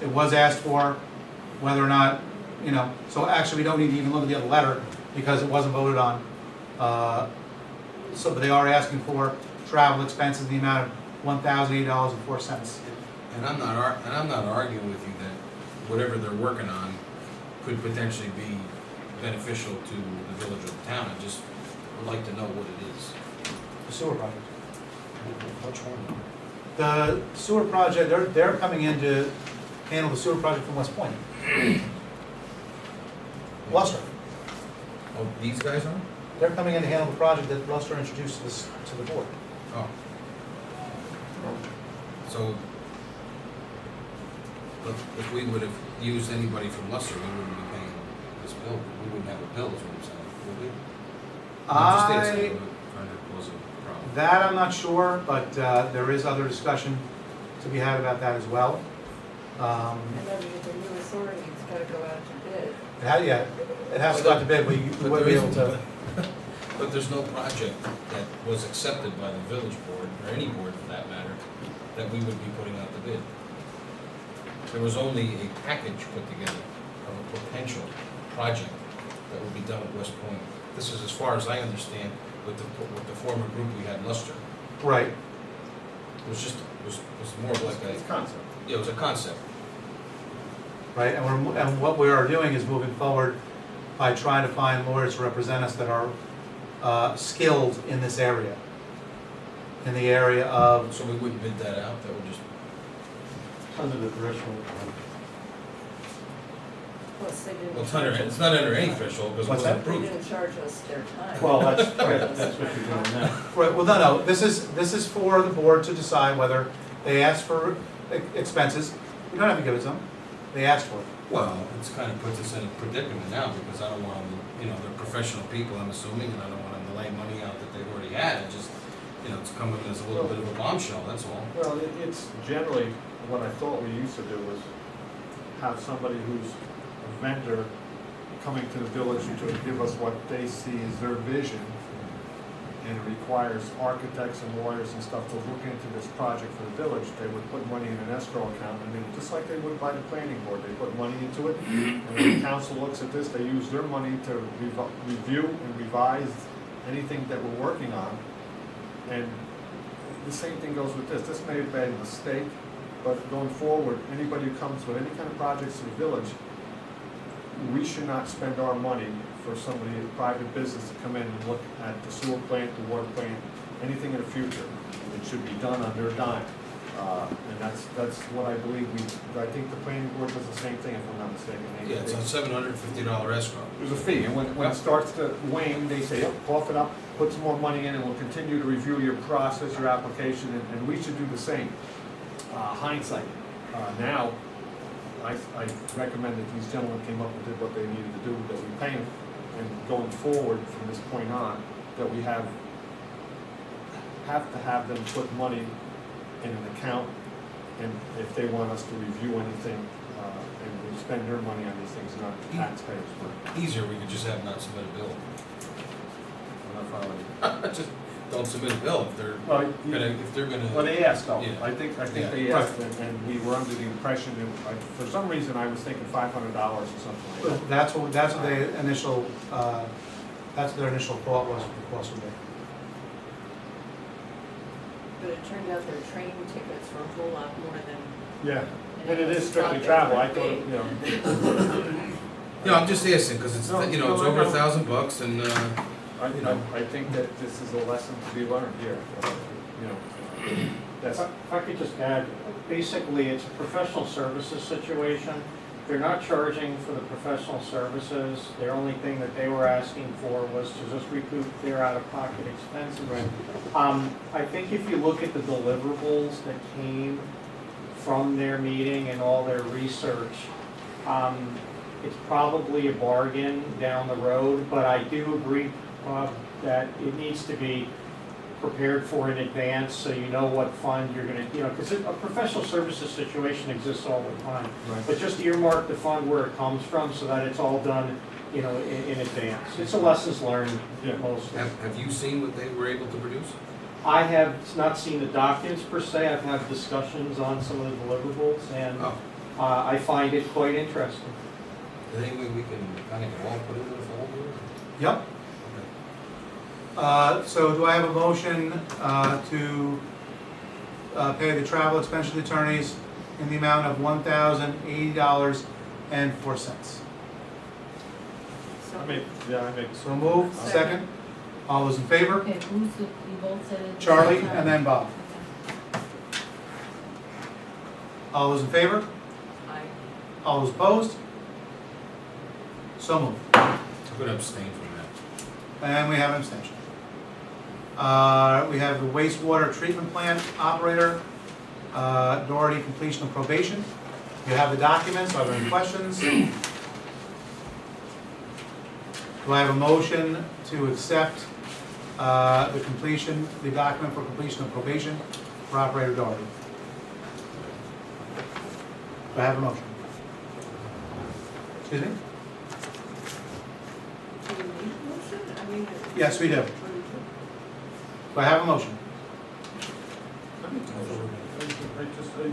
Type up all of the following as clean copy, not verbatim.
It was asked for, whether or not, so actually we don't need to even look at the other letter because it wasn't voted on. But they are asking for travel expenses in the amount of $1,008.04. And I'm not arguing with you that whatever they're working on could potentially be beneficial to the village or the town. I just would like to know what it is. The sewer project. Which one? The sewer project, they're coming in to handle the sewer project from West Point. Luster. Oh, these guys are? They're coming in to handle the project that Luster introduced to the board. Oh. So, if we would have used anybody from Luster, we wouldn't be paying this bill. We wouldn't have a bill, is what I'm saying, would we? Trying to cause a problem. That I'm not sure, but there is other discussion to be had about that as well. And then with the new authority, it's gotta go out to bid. It has to go out to bid, but you wouldn't be able to. But there's no project that was accepted by the village board, or any board for that matter, that we would be putting out the bid. There was only a package put together of a potential project that would be done at West Point. This is as far as I understand with the former group we had, Luster. Right. It was more of like It's concept. it was a concept. Right, and what we are doing is moving forward by trying to find lawyers to represent us that are skilled in this area. In the area of, So we wouldn't bid that out, that would just, Under the threshold. Plus, they didn't. well, it's not under any threshold because it What's wasn't that? They approved. didn't charge us their time. Well, that's what you're doing now. right, well, no, this is for the board to decide whether they ask for expenses. You don't have to give it to them, they asked for it. Well, it's kind of puts us in a predicament now because I don't want them, they're professional people, I'm assuming, and I don't want them to lay money out that they've already had. It just, it's coming as a little bit of a bombshell, that's all. Well, it's generally, what I thought we used to do was have somebody who's a vendor coming to the village to give us what they see as their vision. And it requires architects and lawyers and stuff to look into this project for the village. They would put money in an escrow account, and then, just like they would by the planning board, they put money into it. And when the council looks at this, they use their money to review and revise anything that we're working on. And the same thing goes with this. This may have been a mistake, but going forward, anybody who comes with any kind of projects to the village, we should not spend our money for somebody, a private business, to come in and look at the sewer plant, the water plant, anything in the future. It should be done on their dime. And that's what I believe I think the planning board does the same thing, if I'm not mistaken. Yeah, it's a $750 escrow. There's a fee, and when it starts to wane, they say, oh, cough it up, put some more money in, and we'll continue to review your process, your application, and we should do the same. Hindsight, now, I recommend that these gentlemen came up and did what they needed to do, that we pay them, and going forward from this point on, that we have to have them put money in an account, and if they want us to review anything, and we spend their money on these things, not taxpayers' money. Easier, we could just have not submit a bill. I'm not following you. Just don't submit a bill if they're Well, gonna. Well, they asked, though. Yeah. I think Yeah. they asked, and we were under the impression, that, for some reason, I was thinking $500 or something like that. That's what the initial, that's what their initial thought was for the cost of it. But it turned out their train tickets were a whole lot more than. Yeah, and it is strictly travel, I thought, No, I'm just asking, because it's, No, it's no, I over know. $1,000 and, I think that this is a lesson to be learned here, That's, If I could just add, basically, it's a professional services situation. They're not charging for the professional services. The only thing that they were asking for was to just recoup their out-of-pocket expenses. I think if you look at the deliverables that came from their meeting and all their research, it's probably a bargain down the road, but I do agree, that it needs to be prepared for in advance, so you know what fund you're gonna, because a professional services situation exists all the time. right. But just earmark the fund where it comes from, so that it's all done, in advance. It's a lessons learned Yeah. mostly. have you seen what they were able to produce? I have not seen the documents per se, I've had discussions on some of the deliverables, and Oh, I find it quite interesting. is there any way we can kind of all put it in a folder? Yep. So do I have a motion to pay the travel expense to the attorneys in the amount of $1,080.04? So, I make. So move, second. All those in favor? Okay, who's the, you both said it? Charlie and then Bob. Okay. All those in favor? I, All those opposed? So moved. I'm gonna abstain from that. And we have an abstention. We have the wastewater treatment plant operator, Doherty completion of probation. You have the documents, are there any questions? Do I have a motion to accept the document for completion of probation for operator Doherty? Do I have a motion? Excuse me? do we need a motion? I mean. Yes, we do. Do I have a motion?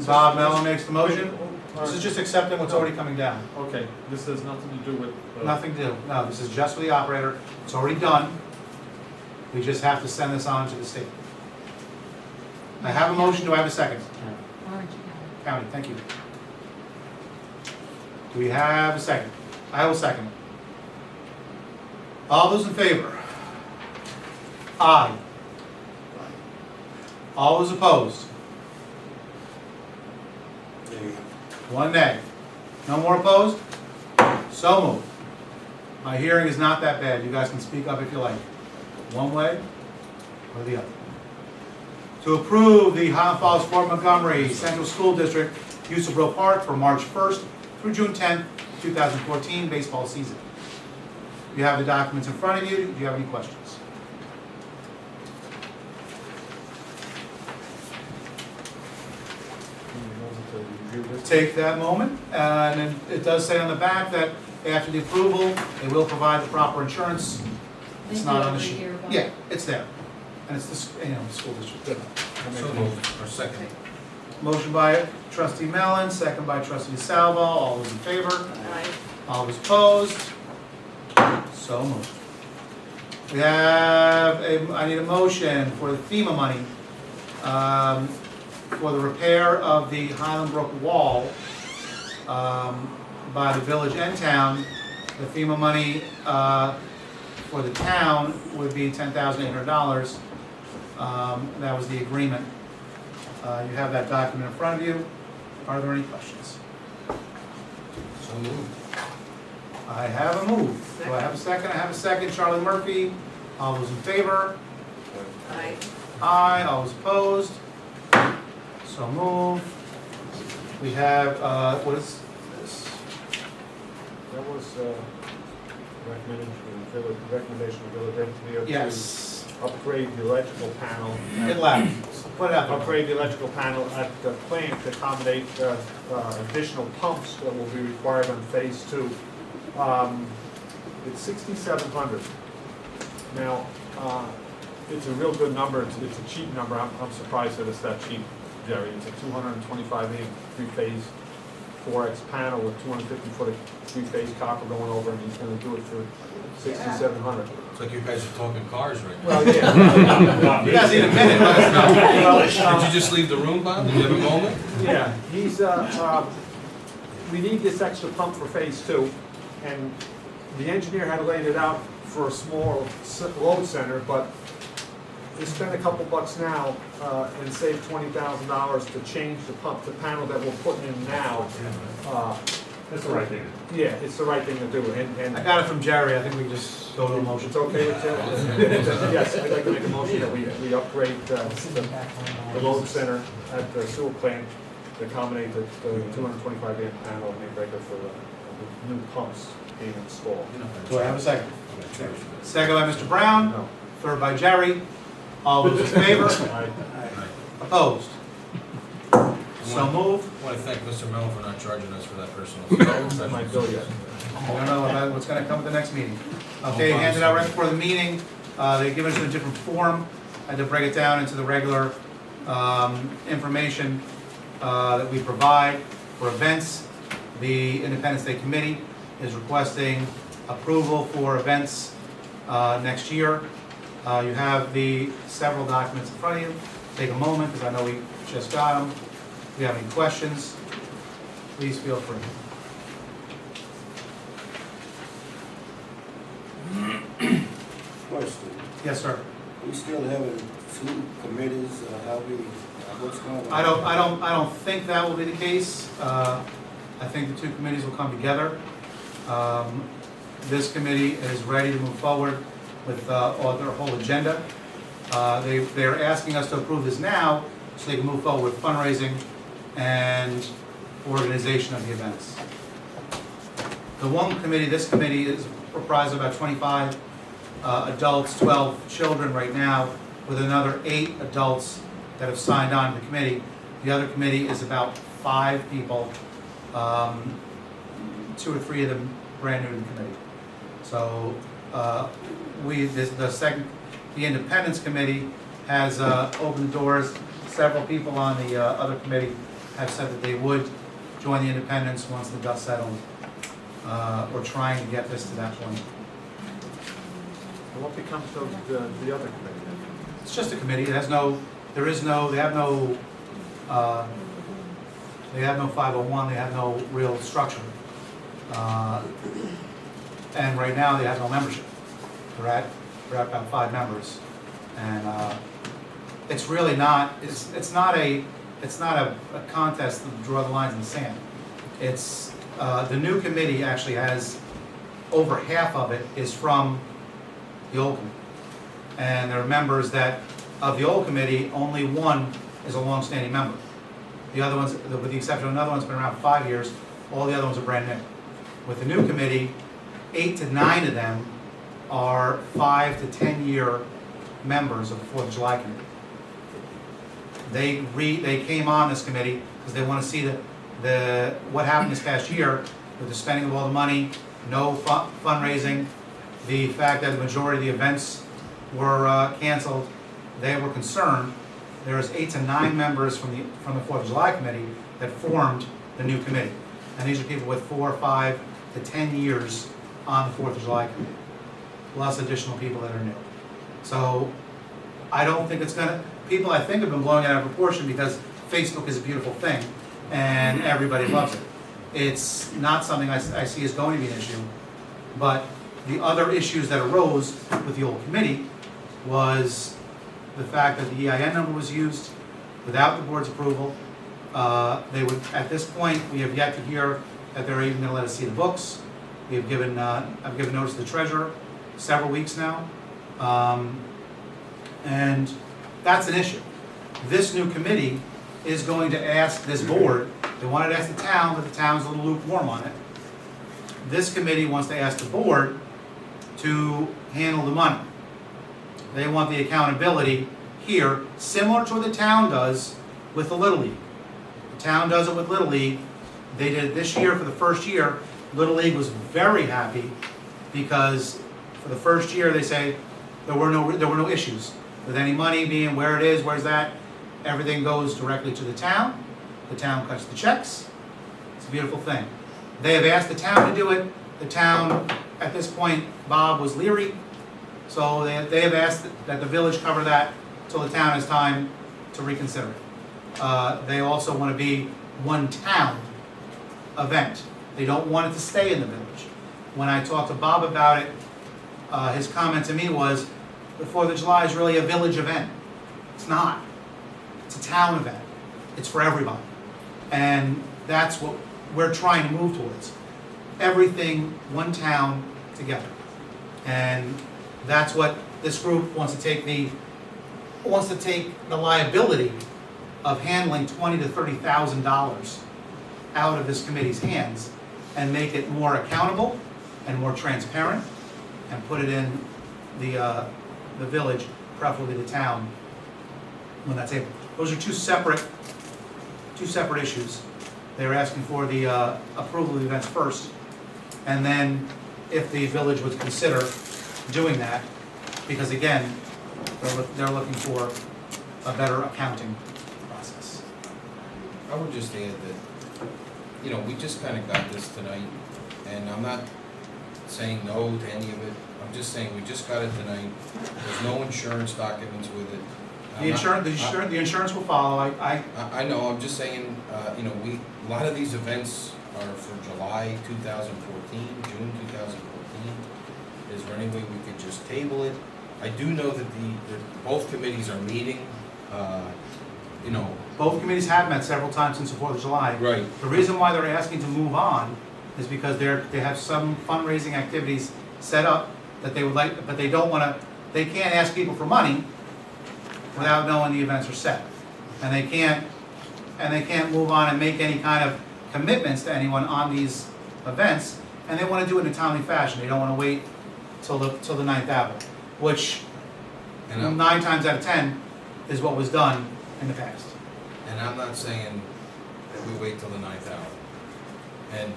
Bob Mellon makes the motion. This is just accepting what's already coming down. Okay, this has nothing to do with. Nothing to do. No, this is just for the operator. It's already done. We just have to send this on to the state. I have a motion. Do I have a second? Orange County, County. thank you. Do we have a second? I will second it. All those in favor? Aye. All those opposed? One nay. No more opposed? So moved. My hearing is not that bad. You guys can speak up if you like. One way or the other. To approve the Highland Falls Fort Montgomery Central School District use of Brill Park for March 1st through June 10th, 2014 baseball season. You have the documents in front of you. Do you have any questions? Take that moment, and then it does say on the back that after the approval, they will provide the proper insurance. It's They not do on the every sheet. year, Bob. Yeah, it's there, and it's the the school district. So moved, or second. Motion by Trustee Mellon, second by Trustee Salvo. All those in favor? I, All those opposed? So moved. We have I need a motion for the FEMA money for the repair of the Highland Brook wall by the village and town. The FEMA money for the town would be $10,800. That was the agreement. You have that document in front of you. Are there any questions? So moved. I have a move. Do I have a second? I have a second. Charlie Murphy. All those in favor? I, Aye. All those opposed? So move. We have, what is this? That was recommendation of the village engineer Yes. to upgrade the electrical panel. Get loud. Put it out there. Upgrade the electrical panel at the plant to accommodate additional pumps that will be required on phase 2. It's $6,700. Now, it's a real good number. It's a cheap number. I'm surprised that it's that cheap, Jerry. It's a 225 amp three-phase 4X panel with 250-foot three-phase copper going over, and he's going to do it for $6,700. It's like you guys are talking cars right now. Well, yeah. You guys need a minute. Let us know. Did you just leave the room, Bob? Did you have a moment? Yeah, he's, we need this extra pump for phase 2, and the engineer had laid it out for a small load center, but we spent a couple bucks now, and saved $20,000 to change the pump, the panel that we're putting in now. That's the right thing. Yeah, it's the right thing to do, and I got it from Jerry. I think we can just go to a motion. it's okay with you? Yes, I'd like to make a motion that we upgrade the load center at the sewer plant to accommodate the 225 amp panel main breaker for the new pumps being installed. Do I have a second? Second by Mr. Brown. No. Third by Jerry. All those in favor? Opposed? So move. I want to thank Mr. Mellon for not charging us for that personal That's stuff. my bill yet. I don't know about what's gonna come at the next meeting. Okay, handed out right before the meeting, they give us in a different form. I had to break it down into the regular information that we provide for events. The Independence Day Committee is requesting approval for events next year. You have the several documents in front of you. Take a moment, because I know we just got them. If you have any questions, please feel free. Question, Yes, sir. we still having two committees, what's going on? I don't think that will be the case. I think the two committees will come together. This committee is ready to move forward with all their whole agenda. They're asking us to approve this now so they can move forward with fundraising and organization of the events. The one committee, this committee is comprised of about 25 adults, 12 children right now, with another 8 adults that have signed on to the committee. The other committee is about 5 people, 2 or 3 of them brand new to the committee. So the Independence Committee has opened the doors. Several people on the other committee have said that they would join the Independence once the dust settled. We're trying to get this to that point. And what becomes of the other committee then? It's just a committee. It has no, there is no, they have no 501, they have no real structure. And right now, they have no membership. We're at about 5 members. And it's really not, it's not a contest to draw the lines in the sand. It's, the new committee actually has, over half of it is from the old committee. And there are members that, of the old committee, only one is a long-standing member. The other ones, with the exception of another one's been around 5 years, all the other ones are brand new. With the new committee, 8 to 9 of them are 5 to 10 year members of the 4th of July committee. They came on this committee because they want to see what happened this past year with the spending of all the money, no fundraising, the fact that the majority of the events were canceled. They were concerned. There's 8 to 9 members from the 4th of July committee that formed the new committee. And these are people with 4, 5 to 10 years on the 4th of July committee, plus additional people that are new. So I don't think it's gonna, people I think have been blowing it out of proportion because Facebook is a beautiful thing and everybody loves it. It's not something I see as going to be an issue, but the other issues that arose with the old committee was the fact that the EIN number was used without the board's approval. They would, at this point, we have yet to hear that they're even going to let us see the books. We have given, I've given notice to the treasurer several weeks now, and that's an issue. This new committee is going to ask this board. They wanted to ask the town, but the town's a little lukewarm on it. This committee wants to ask the board to handle the money. They want the accountability here, similar to what the town does with the Little League. The town does it with Little League. They did it this year for the first year. Little League was very happy because for the first year they say there were no issues with any money being where it is, where's that. Everything goes directly to the town. The town cuts the checks. It's a beautiful thing. They have asked the town to do it. The town, at this point, Bob was leery. So they have asked that the village cover that until the town has time to reconsider it. They also want to be one town event. They don't want it to stay in the village. When I talked to Bob about it, his comment to me was, the 4th of July is really a village event. It's not. It's a town event. It's for everybody. And that's what we're trying to move towards. Everything, one town, together. And that's what this group wants to take the liability of handling $20,000 to $30,000 out of this committee's hands and make it more accountable and more transparent and put it in the village, preferably the town, when that's able. Those are two separate issues. They're asking for the approval of the events first, and then if the village would consider doing that, because again, They're looking for a better accounting process. I would just add that, we just kind of got this tonight, and I'm not saying no to any of it. I'm just saying we just got it tonight. There's no insurance documents with it. The insurance will follow. I know, I'm just saying, a lot of these events are for July 2014, June 2014. Is there any way we could just table it? I do know that both committees are meeting, Both committees have met several times since the 4th of July. Right. The reason why they're asking to move on is because they have some fundraising activities set up that they would like, but they can't ask people for money without knowing the events are set. And they can't move on and make any kind of commitments to anyone on these events, and they want to do it in a timely fashion. They don't want to wait till the 9th hour, which And I'm- 9 times out of 10 is what was done in the past. And I'm not saying that we wait till the 9th hour. And,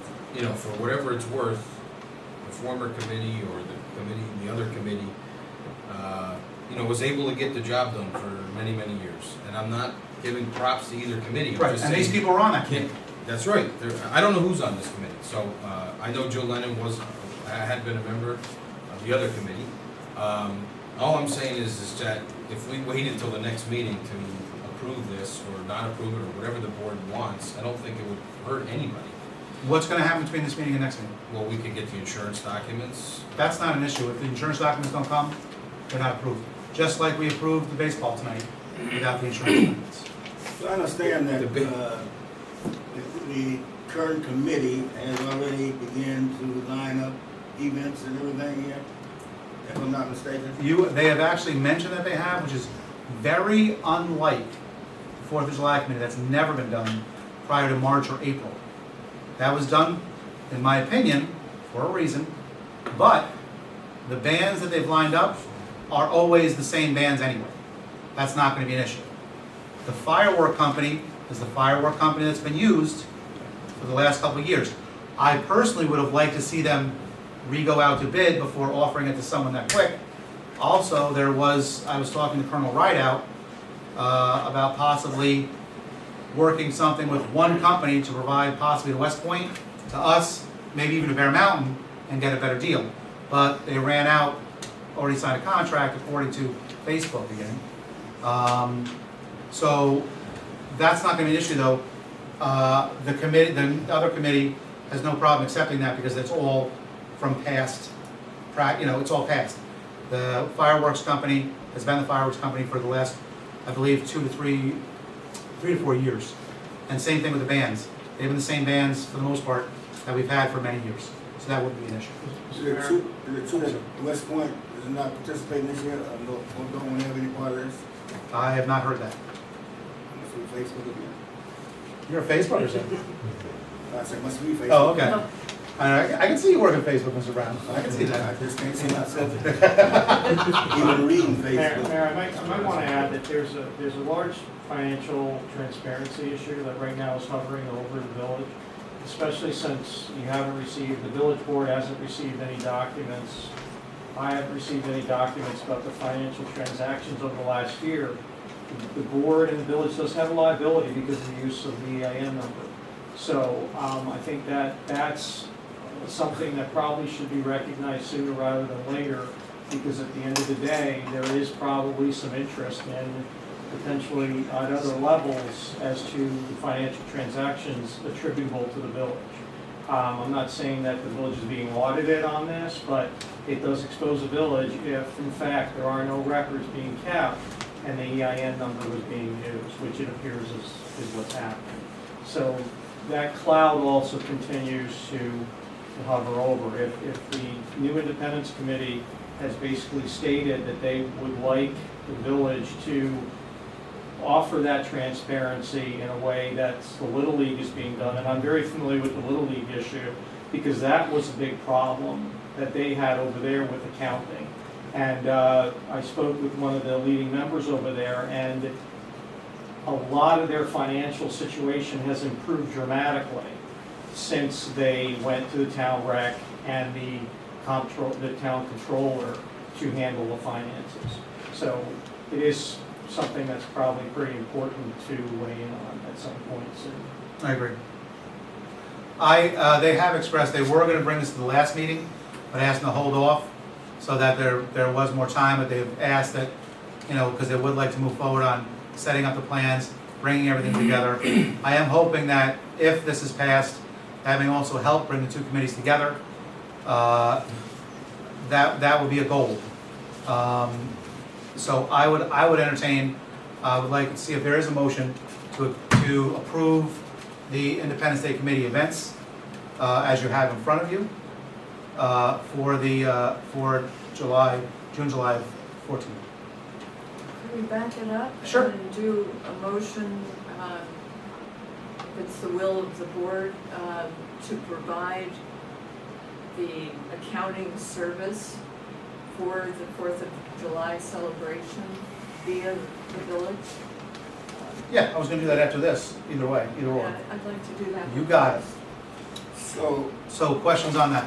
for whatever it's worth, the former committee or the other committee, was able to get the job done for many, many years. And I'm not giving props to either committee. I'm Right, just and these saying- people are on that committee. That's right. I don't know who's on this committee. So I know Joe Lennon had been a member of the other committee. All I'm saying is that if we waited until the next meeting to approve this or not approve it or whatever the board wants, I don't think it would hurt anybody. What's going to happen between this meeting and next meeting? Well, we could get the insurance documents. That's not an issue. If the insurance documents don't come, they're not approved. Just like we approved the baseball tonight without the insurance documents. So I understand that The big- the current committee has already begun to line up events and everything here, if I'm not mistaken. They have actually mentioned that they have, which is very unlike the 4th of July committee. That's never been done prior to March or April. That was done, in my opinion, for a reason, but the bands that they've lined up are always the same bands anyway. That's not going to be an issue. The firework company is the firework company that's been used for the last couple of years. I personally would have liked to see them re-go out to bid before offering it to someone that quick. Also, I was talking to Colonel Rideout about possibly working something with one company to provide possibly to West Point, to us, maybe even to Bear Mountain, and get a better deal. But they ran out, already signed a contract according to Facebook again. So that's not going to be an issue though. The other committee has no problem accepting that because it's all from past, it's all past. The fireworks company has been the fireworks company for the last, I believe, 3 to 4 years. And same thing with the bands. They've been the same bands for the most part that we've had for many years. So that wouldn't be an issue. Is it true that West Point is not participating this year, or don't want to have any part of this? I have not heard that. Must be Facebook again. You're a Facebook or something? I said, must be Facebook. Oh, okay. I can see you working Facebook, Mr. Brown. I can see I that. just can't see myself even reading Mayor, Facebook. I might want to add that there's a large financial transparency issue that right now is hovering over the village, especially since you haven't received, the village board hasn't received any documents. I haven't received any documents about the financial transactions over the last year. The board and the village does have a liability because of the use of the EIN number. So I think that's something that probably should be recognized sooner rather than later, because at the end of the day, there is probably some interest in potentially at other levels as to the financial transactions attributable to the village. I'm not saying that the village is being audited on this, but it does expose the village if, in fact, there are no records being kept and the EIN number was being used, which it appears is what's happening. So that cloud also continues to hover over. If the new Independence Committee has basically stated that they would like the village to offer that transparency in a way that the Little League is being done, and I'm very familiar with the Little League issue because that was a big problem that they had over there with accounting. And I spoke with one of the leading members over there, and a lot of their financial situation has improved dramatically since they went to the town rec and the town controller to handle the finances. So it is something that's probably pretty important to weigh in on at some point soon. I agree. They have expressed, they were gonna bring this to the last meeting, but I asked them to hold off so that there was more time, but they've asked that, you know, because they would like to move forward on setting up the plans, bringing everything together. I am hoping that if this is passed, having also helped bring the two committees together, that would be a goal. So I would entertain, I would like to see if there is a motion to approve the Independence Day Committee events, as you have in front of you, for June, July 14th. Can we back it up? Sure. And do a motion, if it's the will of the board, to provide the accounting service for the 4th of July celebration via the village? Yeah, I was gonna do that after this, either way, either or. Yeah, I'd like to do that. You got it. So, Questions on that?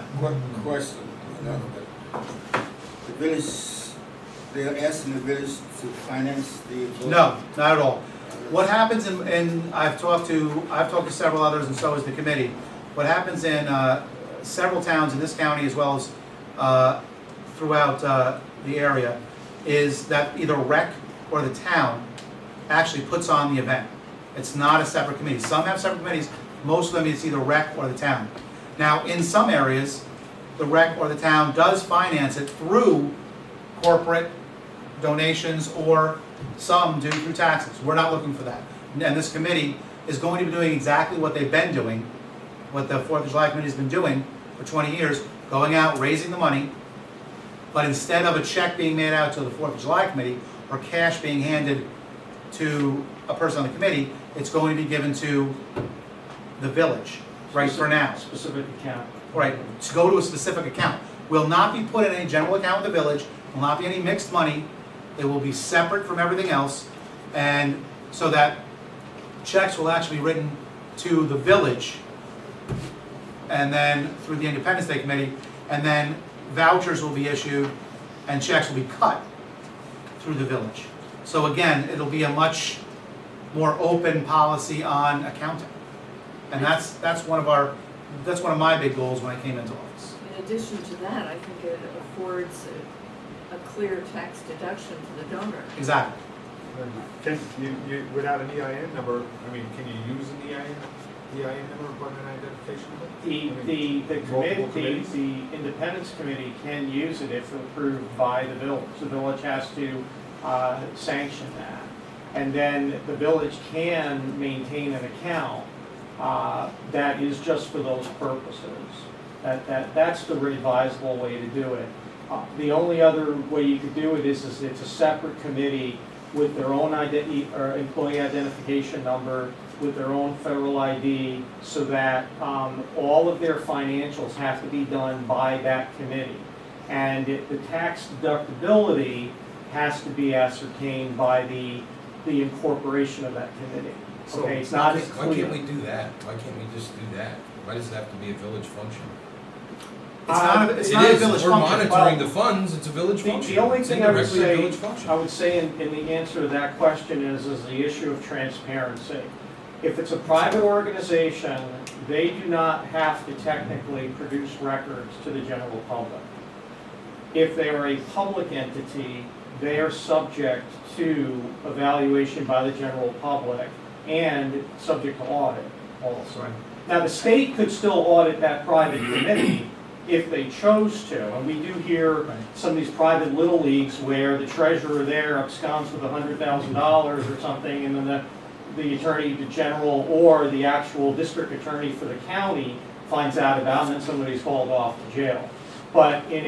question, another bit. The village, they're asking the village to finance the. No, not at all. What happens in I've talked to several others, and so has the committee. What happens in several towns in this county as well as throughout the area is that either rec or the town actually puts on the event. It's not a separate committee. Some have separate committees. Most of them it's either rec or the town. Now, in some areas, the rec or the town does finance it through corporate donations, or some do through taxes. We're not looking for that. And this committee is going to be doing exactly what they've been doing, what the 4th of July Committee has been doing for 20 years, going out, raising the money, but instead of a check being made out to the 4th of July Committee or cash being handed to a person on the committee, it's going to be given to the village, right, for now. Specific account. Right, to go to a specific account. Will not be put in any general account in the village, will not be any mixed money. It will be separate from everything else, and so that checks will actually be written to the village, and then through the Independence Day Committee, and then vouchers will be issued and checks will be cut through the village. So again, it'll be a much more open policy on accounting. And that's one of my big goals when I came into office. In addition to that, I think it affords a clear tax deduction to the donor. Exactly. Can you, without an EIN number, I mean, can you use an EIN number, appointment identification number? The committees? the Independence Committee can use it if approved by the village. The village has to sanction that. And then the village can maintain an account that is just for those purposes. That's the advisable way to do it. The only other way you could do it is it's a separate committee with their own employee identification number, with their own federal ID, so that all of their financials have to be done by that committee. And the tax deductibility has to be ascertained by the incorporation of that committee. So Okay, it's not as why can't we clear. do that? Why can't we just do that? Why does it have to be a village function? It's not a It village is, function. we're monitoring Well, the funds, it's a village The function. only It's thing I would indirectly a say, village function. I would say in the answer to that question is the issue of transparency. If it's a private organization, they do not have to technically produce records to the general public. If they are a public entity, they are subject to evaluation by the general public and subject to audit also. Right. Now, the state could still audit that private committee if they chose to, and we do hear Right. some of these private little leagues where the treasurer there absconds with $100,000 or something, and then the attorney general or the actual district attorney for the county finds out about it, and then somebody's hauled off to jail. But in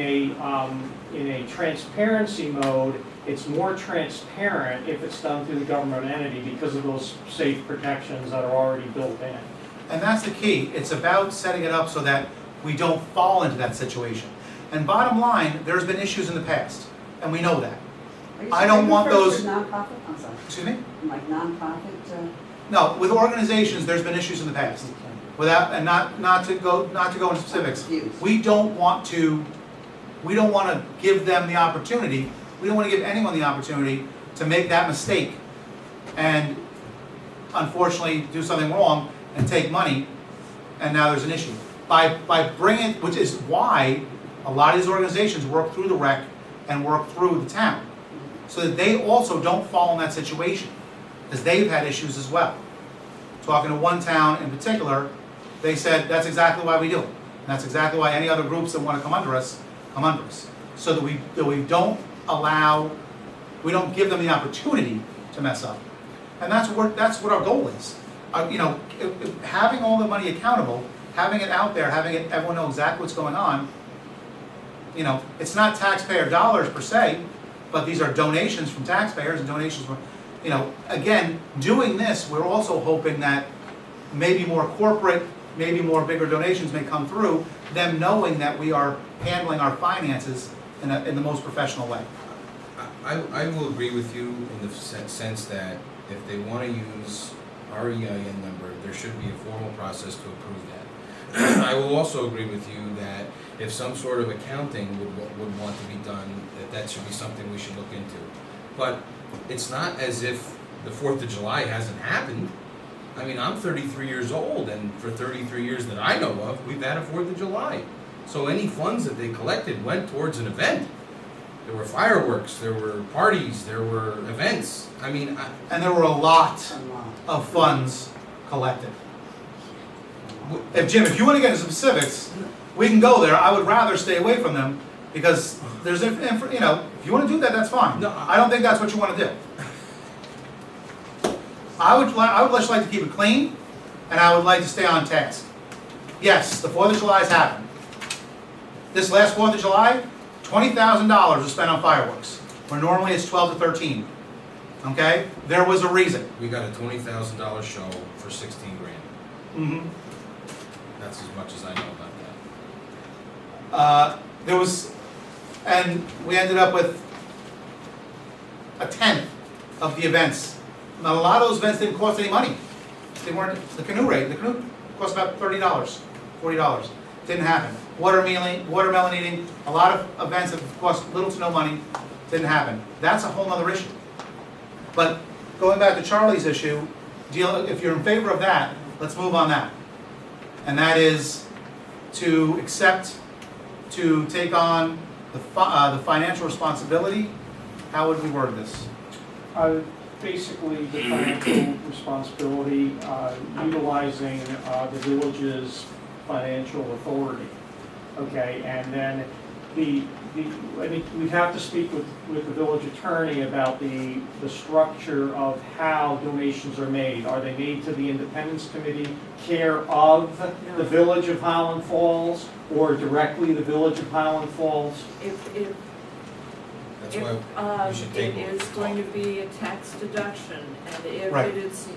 a transparency mode, it's more transparent if it's done through the government entity because of those safe protections that are already built in. And that's the key. It's about setting it up so that we don't fall into that situation. And bottom line, there's been issues in the past, and we know that. I don't want those- Nonprofit, I'm sorry, Excuse me? like nonprofit, No, with organizations, there's been issues in the past. Without, and not to go into specifics. Confused. We don't want to give them the opportunity We don't wanna give anyone the opportunity to make that mistake and unfortunately do something wrong and take money, and now there's an issue. By bringing, which is why a lot of these organizations work through the rec and work through the town, so that they also don't fall in that situation, because they've had issues as well. Talking to one town in particular, they said that's exactly why we do it. And that's exactly why any other groups that want to come under us, so that we don't allow, we don't give them the opportunity to mess up. And that's what our goal is. Having all the money accountable, having it out there, having it, everyone know exactly what's going on. It's not taxpayer dollars per se, but these are donations from taxpayers and donations from, again, doing this, we're also hoping that maybe more corporate, maybe more bigger donations may come through, them knowing that we are handling our finances in the most professional way. I will agree with you in the sense that if they want to use our EIN number, there should be a formal process to approve that. I will also agree with you that if some sort of accounting would want to be done, that should be something we should look into. But it's not as if the 4th of July hasn't happened. I mean, I'm 33 years old, and for 33 years that I know of, we've had a 4th of July. So any funds that they collected went towards an event. There were fireworks, there were parties, there were events. I mean, And there were a lot of funds collected. If you want to get into specifics, we can go there. I would rather stay away from them because there's, if you want to do that, that's fine. No, I don't think that's what you want to do. I would just like to keep it clean, and I would like to stay on task. Yes, the 4th of July has happened. This last 4th of July, $20,000 was spent on fireworks, where normally it's 12 to 13. Okay? There was a reason. we got a $20,000 show for 16 grand. Mm-hmm. That's as much as I know about that. And we ended up with a tenth of the events. Now, a lot of those events didn't cost any money. They weren't, the canoe cost about $30, $40. Didn't happen. Watermelon eating, a lot of events that cost little to no money, didn't happen. That's a whole other issue. But going back to Charlie's issue, if you're in favor of that, let's move on that. And that is to take on the financial responsibility. How would we word this? Basically, the financial responsibility, utilizing the village's financial authority. Okay, and then we'd have to speak with the village attorney about the structure of how donations are made. Are they made to the Independence Committee, care of the village of Highland Falls, or directly the village of Highland Falls? That's why we should take It is going to be a tax deduction, and if Right. if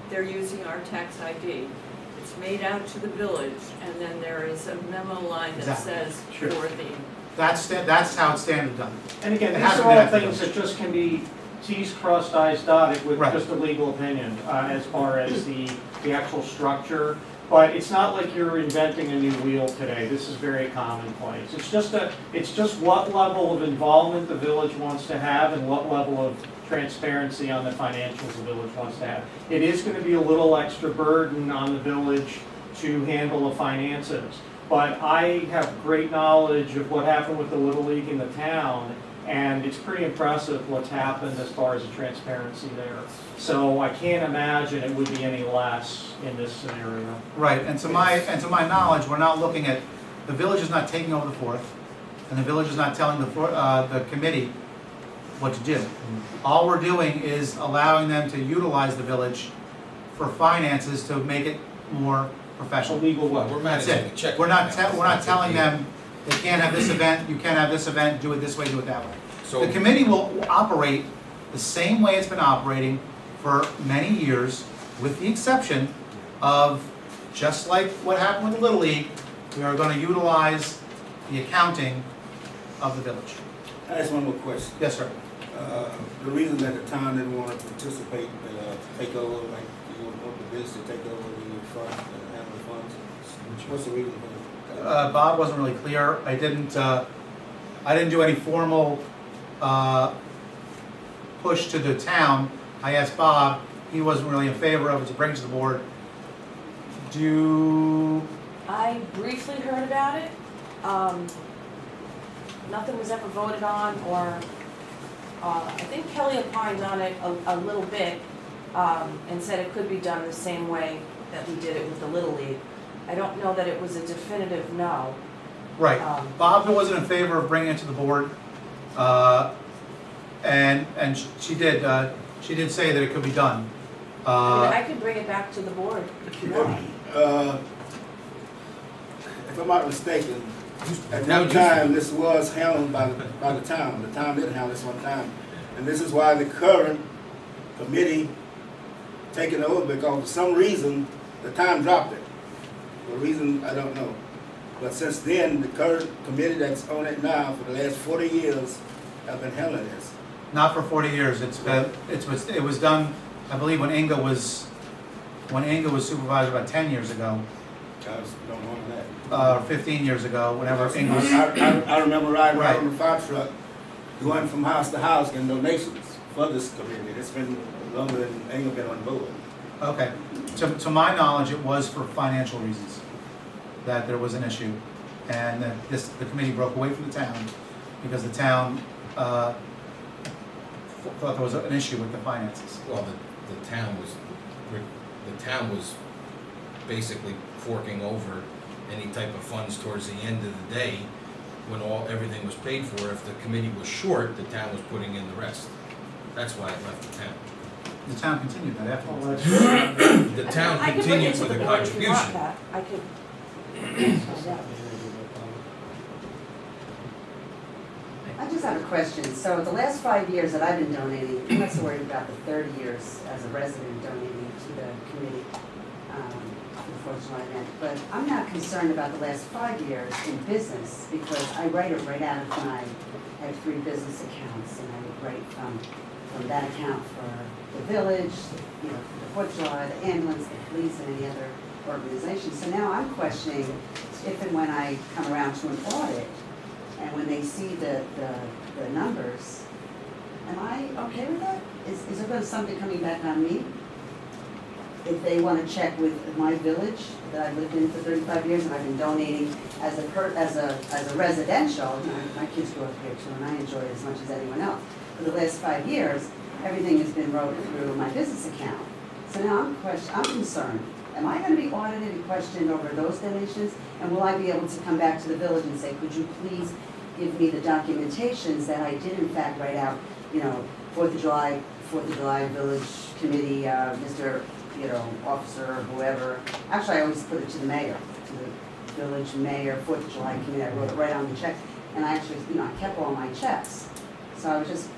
they're using our tax ID, it's made out to the village, and then there is a memo line that Exactly. says Sure. for the, That's how it's standard done. And again, It these hasn't are been all acted things on. that just can be T's crossed, I's dotted with Right. just a legal opinion as far as the actual structure. But it's not like you're inventing a new wheel today. This is very commonplace. It's just what level of involvement the village wants to have and what level of transparency on the financials the village wants to have. It is going to be a little extra burden on the village to handle the finances. But I have great knowledge of what happened with the Little League in the town, and it's pretty impressive what's happened as far as the transparency there. So I can't imagine it would be any less in this scenario. Right, and to my knowledge, we're not looking at, the village is not taking over the 4th, and the village is not telling the committee what to do. All we're doing is allowing them to utilize the village for finances to make it more A professional. legal Well, way. we're That's managing it. a check. We're not now. telling them they can't have this event, you can't have this event, do it this way, do it that way. So The committee will operate the same way it's been operating for many years, with the exception of, just like what happened with the Little League, we are going to utilize the accounting of the village. I just one more question. Yes, sir. The reason that the town didn't want to participate, take over, like, you want the village to take over the funds, have the funds, what's the reason for that? Bob wasn't really clear. I didn't do any formal push to the town. I asked Bob, he wasn't really in favor of it to bring to the board. I briefly heard about it. Nothing was ever voted on, or, I think Kelly opined on it a little bit, and said it could be done the same way that we did it with the Little League. I don't know that it was a definitive no. Right, Bob wasn't in favor of bringing it to the board, and she did say that it could be done. I mean, I could bring it back to the board if you want. If I'm not mistaken, at Now, one time, this was handled by the town. The town did handle this one time. And this is why the current committee taking over, because for some reason, the town dropped it. For a reason, I don't know. But since then, the current committee that's on it now for the last 40 years have been handling this. Not for 40 years, it was done, I believe, when Inga was supervisor about 10 years ago, I don't know that. 15 years ago, whenever Inga was. I remember riding Right. around the fire truck, going from house to house getting donations for this community. It's been longer than Engel been on board. Okay, to my knowledge, it was for financial reasons that there was an issue, and that the committee broke away from the town because the town thought there was an issue with the finances. Well, the town was basically forking over any type of funds towards the end of the day when everything was paid for. If the committee was short, the town was putting in the rest. That's why it left the town. The town continued that Well, afterwards. that's- The town I could bring it continued to with the a board if you want contribution. that. I could. I just have a question. So the last 5 years that I've been donating, I'm not so worried about the 30 years as a resident donating to the committee for the 4th of July event. But I'm not concerned about the last 5 years in business because I write it right out of my, I have 3 business accounts and I would write from that account for the village, you know, the 4th of July, the ambulance, the police, and any other organization. So now I'm questioning if and when I come around to an audit, and when they see the numbers, am I okay with that? Is there something coming back on me? If they want to check with my village that I've lived in for 35 years and I've been donating as a residential, you know, my kids grew up here too and I enjoy it as much as anyone else. For the last 5 years, everything has been wrote through my business account. So now I'm concerned. Am I going to be audited and questioned over those donations? And will I be able to come back to the village and say, could you please give me the documentations that I did in fact write out, you know, 4th of July Village Committee, Mr., you know, officer or whoever. Actually, I always put it to the mayor, to the village mayor, 4th of July Committee. I wrote it right on the check. And I actually, you know, I kept all my checks. So I'm just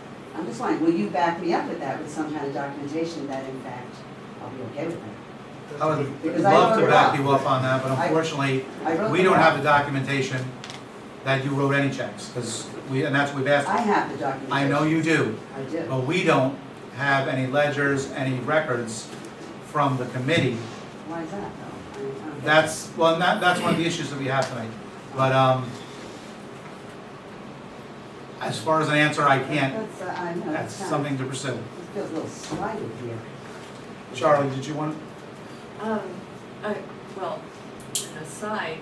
wondering, will you back me up with that, with some kind of documentation that in fact I'll be okay with that? I would Because I love to wrote it back up. you up on that, but unfortunately, I wrote we them don't up. have the documentation that you wrote any checks, and that's what we've asked. I have the documentation. I know you do, I do. but we don't have any ledgers, any records from the committee. Why is that though? I don't get That's one of the issues that we have tonight. But as far as an answer, I that. can't. I know, That's sounds- something to pursue. It feels a little slighted here. Charlie, did you want? Well, an aside,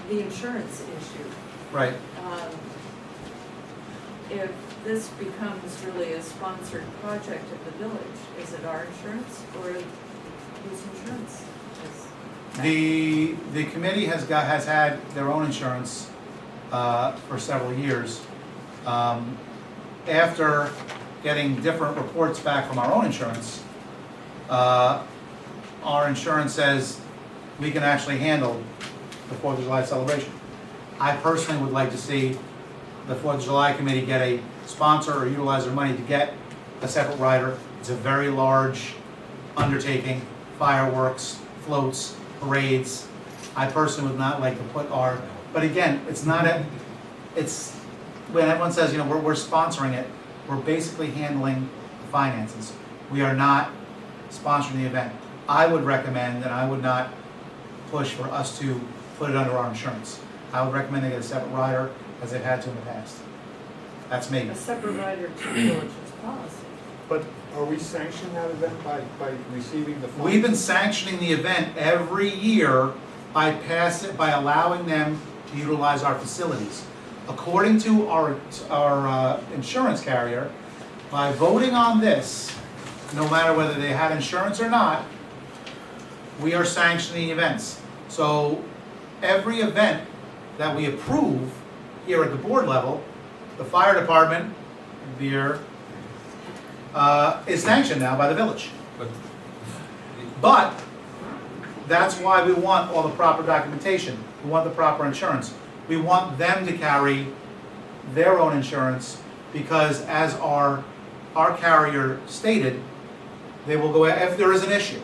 the insurance issue. Right. If this becomes really a sponsored project of the village, is it our insurance or whose insurance is? The committee has had their own insurance for several years. After getting different reports back from our own insurance, our insurance says we can actually handle the 4th of July celebration. I personally would like to see the 4th of July committee get a sponsor or utilize their money to get a separate rider. It's a very large undertaking, fireworks, floats, parades. I personally would not like to put but again, it's when everyone says, you know, we're sponsoring it, we're basically handling the finances. We are not sponsoring the event. I would recommend, and I would not push for us to put it under our insurance. I would recommend they get a separate rider, as they've had to in the past. That's me. A separate rider to the village's policy. But are we sanctioning that event by receiving the funds? We've been sanctioning the event every year by allowing them to utilize our facilities. According to our insurance carrier, by voting on this, no matter whether they had insurance or not, we are sanctioning events. So every event that we approve here at the board level, the fire department, beer, is sanctioned now by the village. But that's why we want all the proper documentation. We want the proper insurance. We want them to carry their own insurance because, as our carrier stated, they will go, if there is an issue,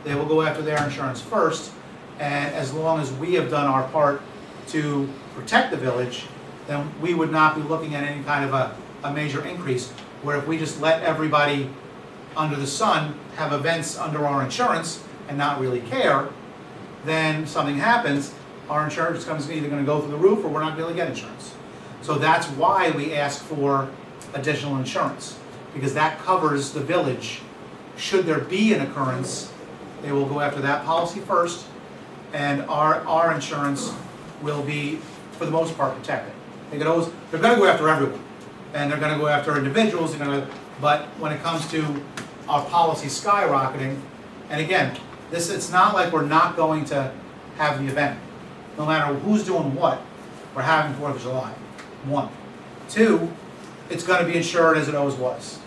they will go after their insurance first. And as long as we have done our part to protect the village, then we would not be looking at any kind of a major increase. Where if we just let everybody under the sun have events under our insurance and not really care, then something happens, our insurance company is either going to go through the roof or we're not going to get insurance. So that's why we ask for additional insurance, because that covers the village. Should there be an occurrence, they will go after that policy first, and our insurance will be, for the most part, protected. They're going to go after everyone, and they're going to go after individuals. But when it comes to our policy skyrocketing, and again, it's not like we're not going to have the event. No matter who's doing what, we're having 4th of July. 1. 2, it's going to be insured as it always was.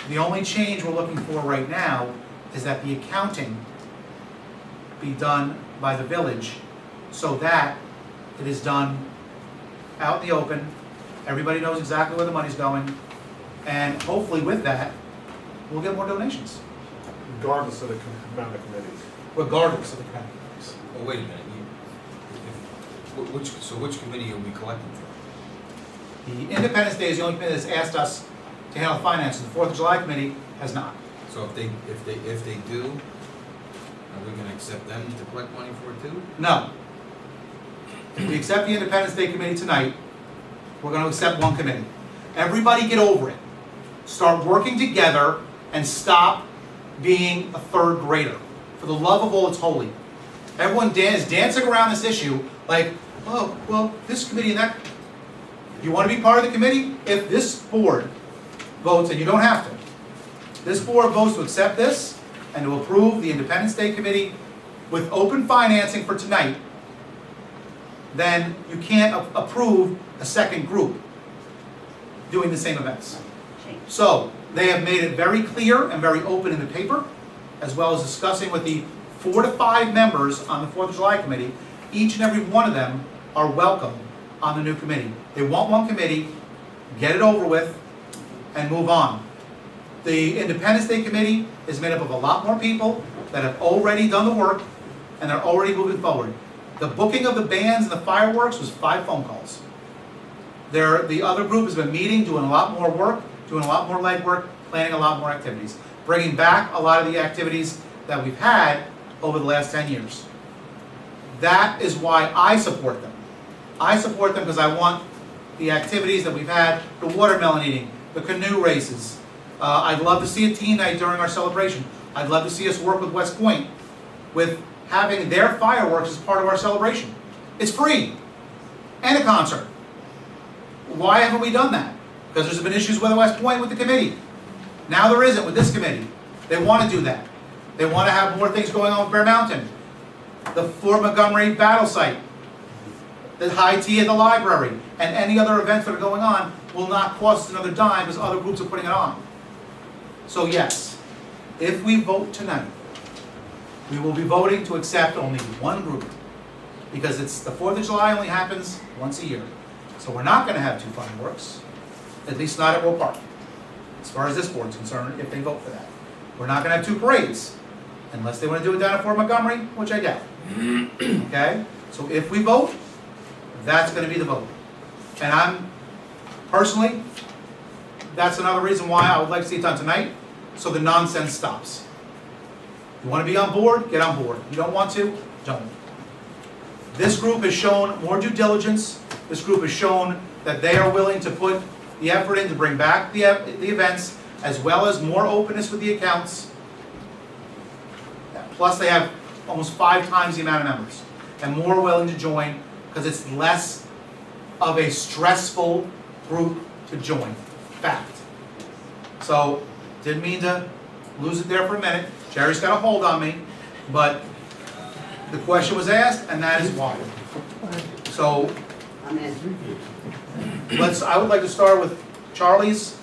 The only change we're looking for right now is that the accounting be done by the village so that it is done out in the open. Everybody knows exactly where the money's going, and hopefully with that, we'll get more donations. Regardless of the amount of committees. Regardless of the committees. Well, wait a minute, which committee are we collecting from? The Independence Day is the only committee that's asked us to handle finances. The 4th of July committee has not. So if they do, are we gonna accept them to collect money for it too? No. If we accept the Independence Day committee tonight, we're going to accept one committee. Everybody get over it. Start working together and stop being a third grader. For the love of all that's holy. Everyone is dancing around this issue like, oh, well, this committee and that. You want to be part of the committee? If this board votes, and you don't have to, this board votes to accept this and to approve the Independence Day committee with open financing for tonight, then you can't approve a second group doing the same events. So they have made it very clear and very open in the paper, as well as discussing with the 4 to 5 members on the 4th of July committee. Each and every one of them are welcome on the new committee. They want one committee, get it over with, and move on. The Independence Day committee is made up of a lot more people that have already done the work, and they're already moving forward. The booking of the bands and the fireworks was 5 phone calls. The other group has been meeting, doing a lot more work, doing a lot more legwork, planning a lot more activities, bringing back a lot of the activities that we've had over the last 10 years. That is why I support them. I support them because I want the activities that we've had, the watermelon eating, the canoe races. I'd love to see a teen night during our celebration. I'd love to see us work with West Point with having their fireworks as part of our celebration. It's free. And a concert. Why haven't we done that? Because there's been issues with West Point with the committee. Now there isn't with this committee. They want to do that. They want to have more things going on with Bear Mountain. The Fort Montgomery battle site. The high tea at the library. And any other events that are going on will not cost us another dime as other groups are putting it on. So yes, if we vote tonight, we will be voting to accept only one group. Because it's the 4th of July only happens once a year. So we're not going to have 2 fireworks. At least not at Roe Park. As far as this board's concerned, if they vote for that. We're not going to have 2 parades. Unless they want to do it down at Fort Montgomery, which I doubt. Okay? So if we vote, that's going to be the vote. And I'm, personally, that's another reason why I would like to see it done tonight, so the nonsense stops. You want to be on board? Get on board. You don't want to? Don't. This group has shown more due diligence. This group has shown that they are willing to put the effort in to bring back the events, as well as more openness with the accounts. Plus, they have almost 5 times the amount of members, and more willing to join, because it's less of a stressful group to join. Fact. So, didn't mean to lose it there for a minute. Jerry's got a hold on me, but the question was asked, and that is why. So, I'm in. I would like to start with Charlie's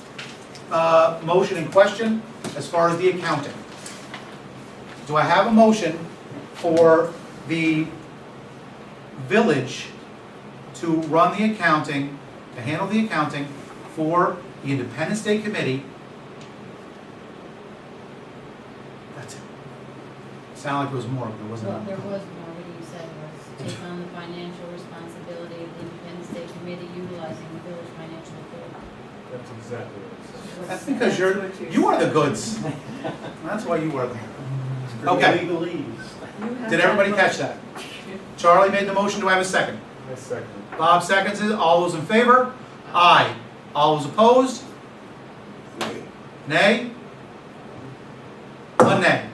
motion in question as far as the accounting. Do I have a motion for the village to run the accounting, to handle the accounting for the Independence Day Committee? That's it. Sounded like there was more, but there wasn't. Well, there was more, what you said was take on the financial responsibility of the Independence Day Committee utilizing the village financial authority. That's exactly what it says. That's because you are the goods. That's why you are the. Okay. Did everybody catch that? Charlie made the motion. Do I have a second? I second. Bob seconds it. All those in favor? Aye. All those opposed? Nay? One nay.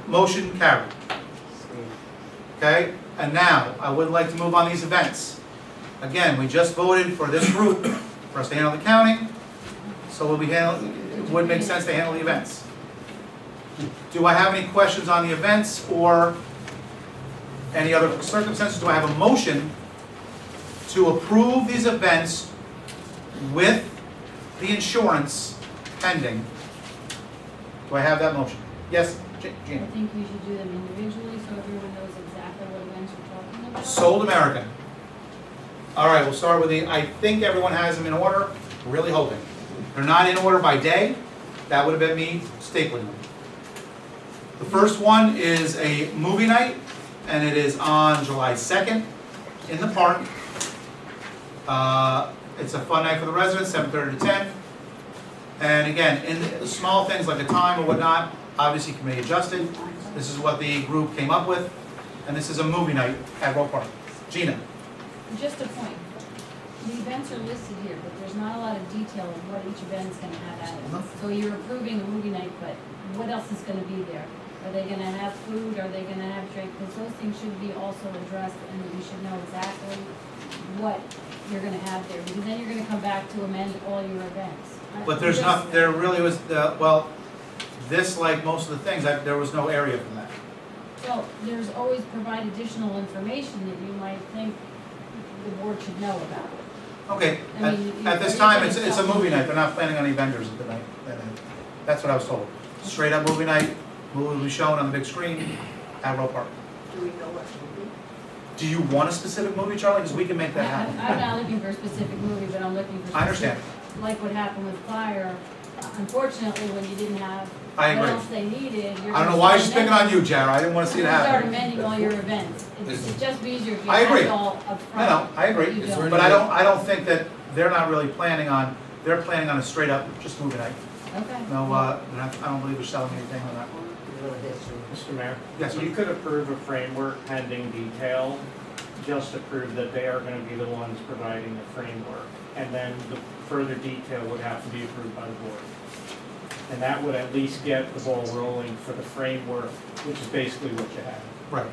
Motion carried. Okay? And now, I would like to move on these events. Again, we just voted for this group for us to handle the counting, so it would make sense to handle the events. Do I have any questions on the events or any other circumstances? Do I have a motion to approve these events with the insurance pending? Do I have that motion? Yes, I Gina? think we should do them individually so everyone knows exactly what events you're talking about. Sold American. All right, we'll start with I think everyone has them in order, really hoping. They're not in order by day. That would have been me stapling them. The first one is a movie night, and it is on July 2nd in the park. It's a fun night for the residents, 7:30 to 10. And again, in the small things like the time or whatnot, obviously can be adjusted. This is what the group came up with, and this is a movie night at Roe Park. Gina? Just a point. The events are listed here, but there's not a lot of detail of what each event's gonna have at it. So you're approving a movie night, but what else is gonna be there? Are they gonna have food? Are they gonna have drink? Because those things should be also addressed, and you should know exactly what you're gonna have there, because then you're gonna come back to amend all your events. But there's not, there really was, well, this, like most of the things, there was no area for that. Well, there's always provide additional information that you might think the board should know about. Okay, I mean, at this time, it's a movie night, they're not planning on any vendors at the night. That's what I was told. Straight up movie night, movie will be shown on the big screen at Roe Park. Do we know what movie? Do you want a specific movie, Charlie? Because we can make that happen. I'm not looking for a specific movie, but I'm looking for. I understand. Like what happened with Fire, unfortunately, when you didn't have I what agree. else they needed, you're. I don't know why she's picking on you, Jared, I didn't want to see it Start happen. amending all your events. It's just easier if you I agree. have it all upfront. I know, I agree, You Is there don't. but I don't think that, they're not really planning on, they're planning on a straight up, just movie night. Okay. No, I don't believe we're selling anything on that. Mr. Mayor? Yes, sir. You could approve a framework pending detail, just approve that they are gonna be the ones providing the framework. And then the further detail would have to be approved by the board. And that would at least get the ball rolling for the framework, which is basically what you have. Right.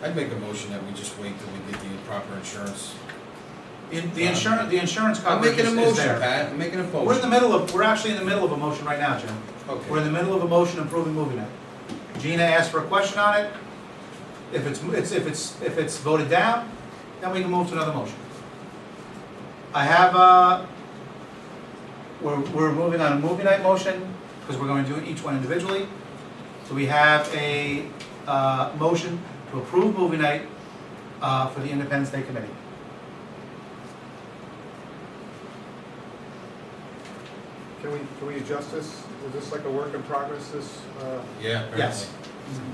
I'd make a motion that we just wait till we get the proper insurance. The insurance I'm coverage making a is motion, there. Pat, I'm making a motion. We're actually in the middle of a motion right now, Jim. We're Okay, in the middle of a motion approving movie night. Gina asked for a question on it. If it's voted down, then we can move to another motion. I have, we're moving on a movie night motion, because we're going to do each one individually. So we have a, motion to approve movie night, for the Independence Day Committee. Can we adjust this? Is this like a work in progress, this, yeah, Yes.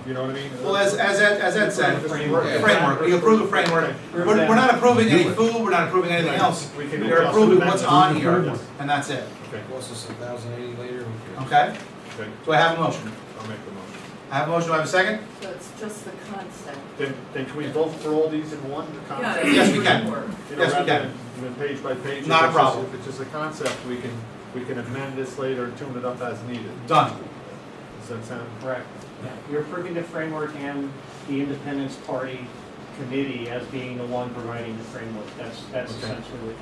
you know what I mean? Well, as Ed said, Just framework. yeah. framework, we approve the framework. We're not approving any food, we're not approving anything else. We can We're adjust approving the what's amendments. on here, and that's it, Okay, costs us $1,080 later, who cares? okay? okay, Do I have a motion? I'll make the motion. I have a motion, do I have a second? So it's just the concept. Then can we vote for all these in one, the Yeah, concept? Yes, we can. You know, Yes, we rather can. than page by page. Not a If it's just- problem. If it's just a concept, we can amend this later and tune it up as needed. Done. Does that sound? Correct. You're approving the framework and the Independence Party Committee as being the one providing the framework. That's Okay. essentially what.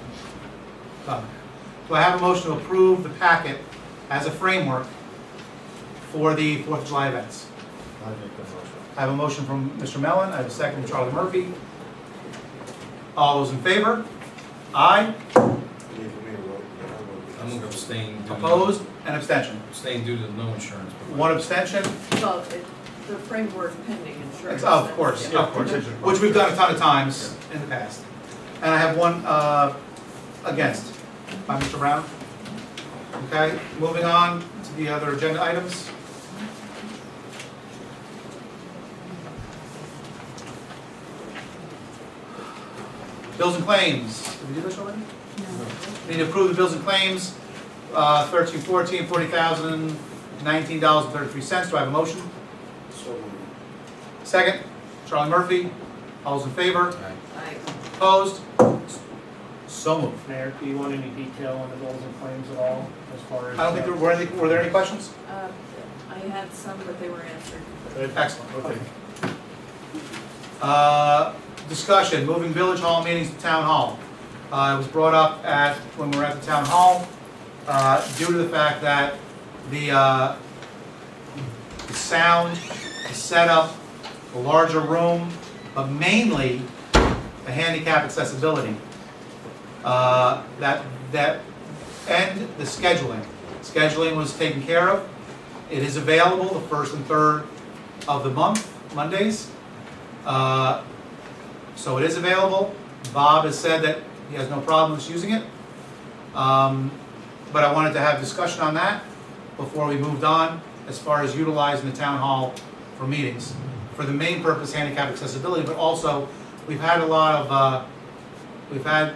Done. Do I have a motion to approve the packet as a framework for the 4th of July events? I make that motion. I have a motion from Mr. Mellon, I have a second from Charlie Murphy. All those in favor? Aye. I'm gonna abstain. due to- Opposed? And abstention. Abstain due to no insurance. One abstention. Well, the framework pending insurance. Of course, Yeah, of course. contingent. Which we've done a ton of times in the past. And I have one against by Mr. Brown. Okay, moving on to the other agenda items. Bills and claims. Did we do this already? No. Need to approve the bills and claims, 1314, $40,019.33. Do I have a motion? So moved. Second, Charlie Murphy. All those in favor? I, Opposed? So moved. Mayor, do you want any detail on the bills and claims at all as far as? I don't think were there any questions? I had some, but they were answered. Excellent. Okay. Discussion, moving village hall meetings to town hall. It was brought up when we were at the town hall, due to the fact that the sound, the setup, the larger room, but mainly the handicap accessibility. And the scheduling. Scheduling was taken care of. It is available the 1st and 3rd of the month, Mondays. So it is available. Bob has said that he has no problems using it. But I wanted to have discussion on that before we moved on as far as utilizing the town hall for meetings. For the main purpose, handicap accessibility, but also we've had we had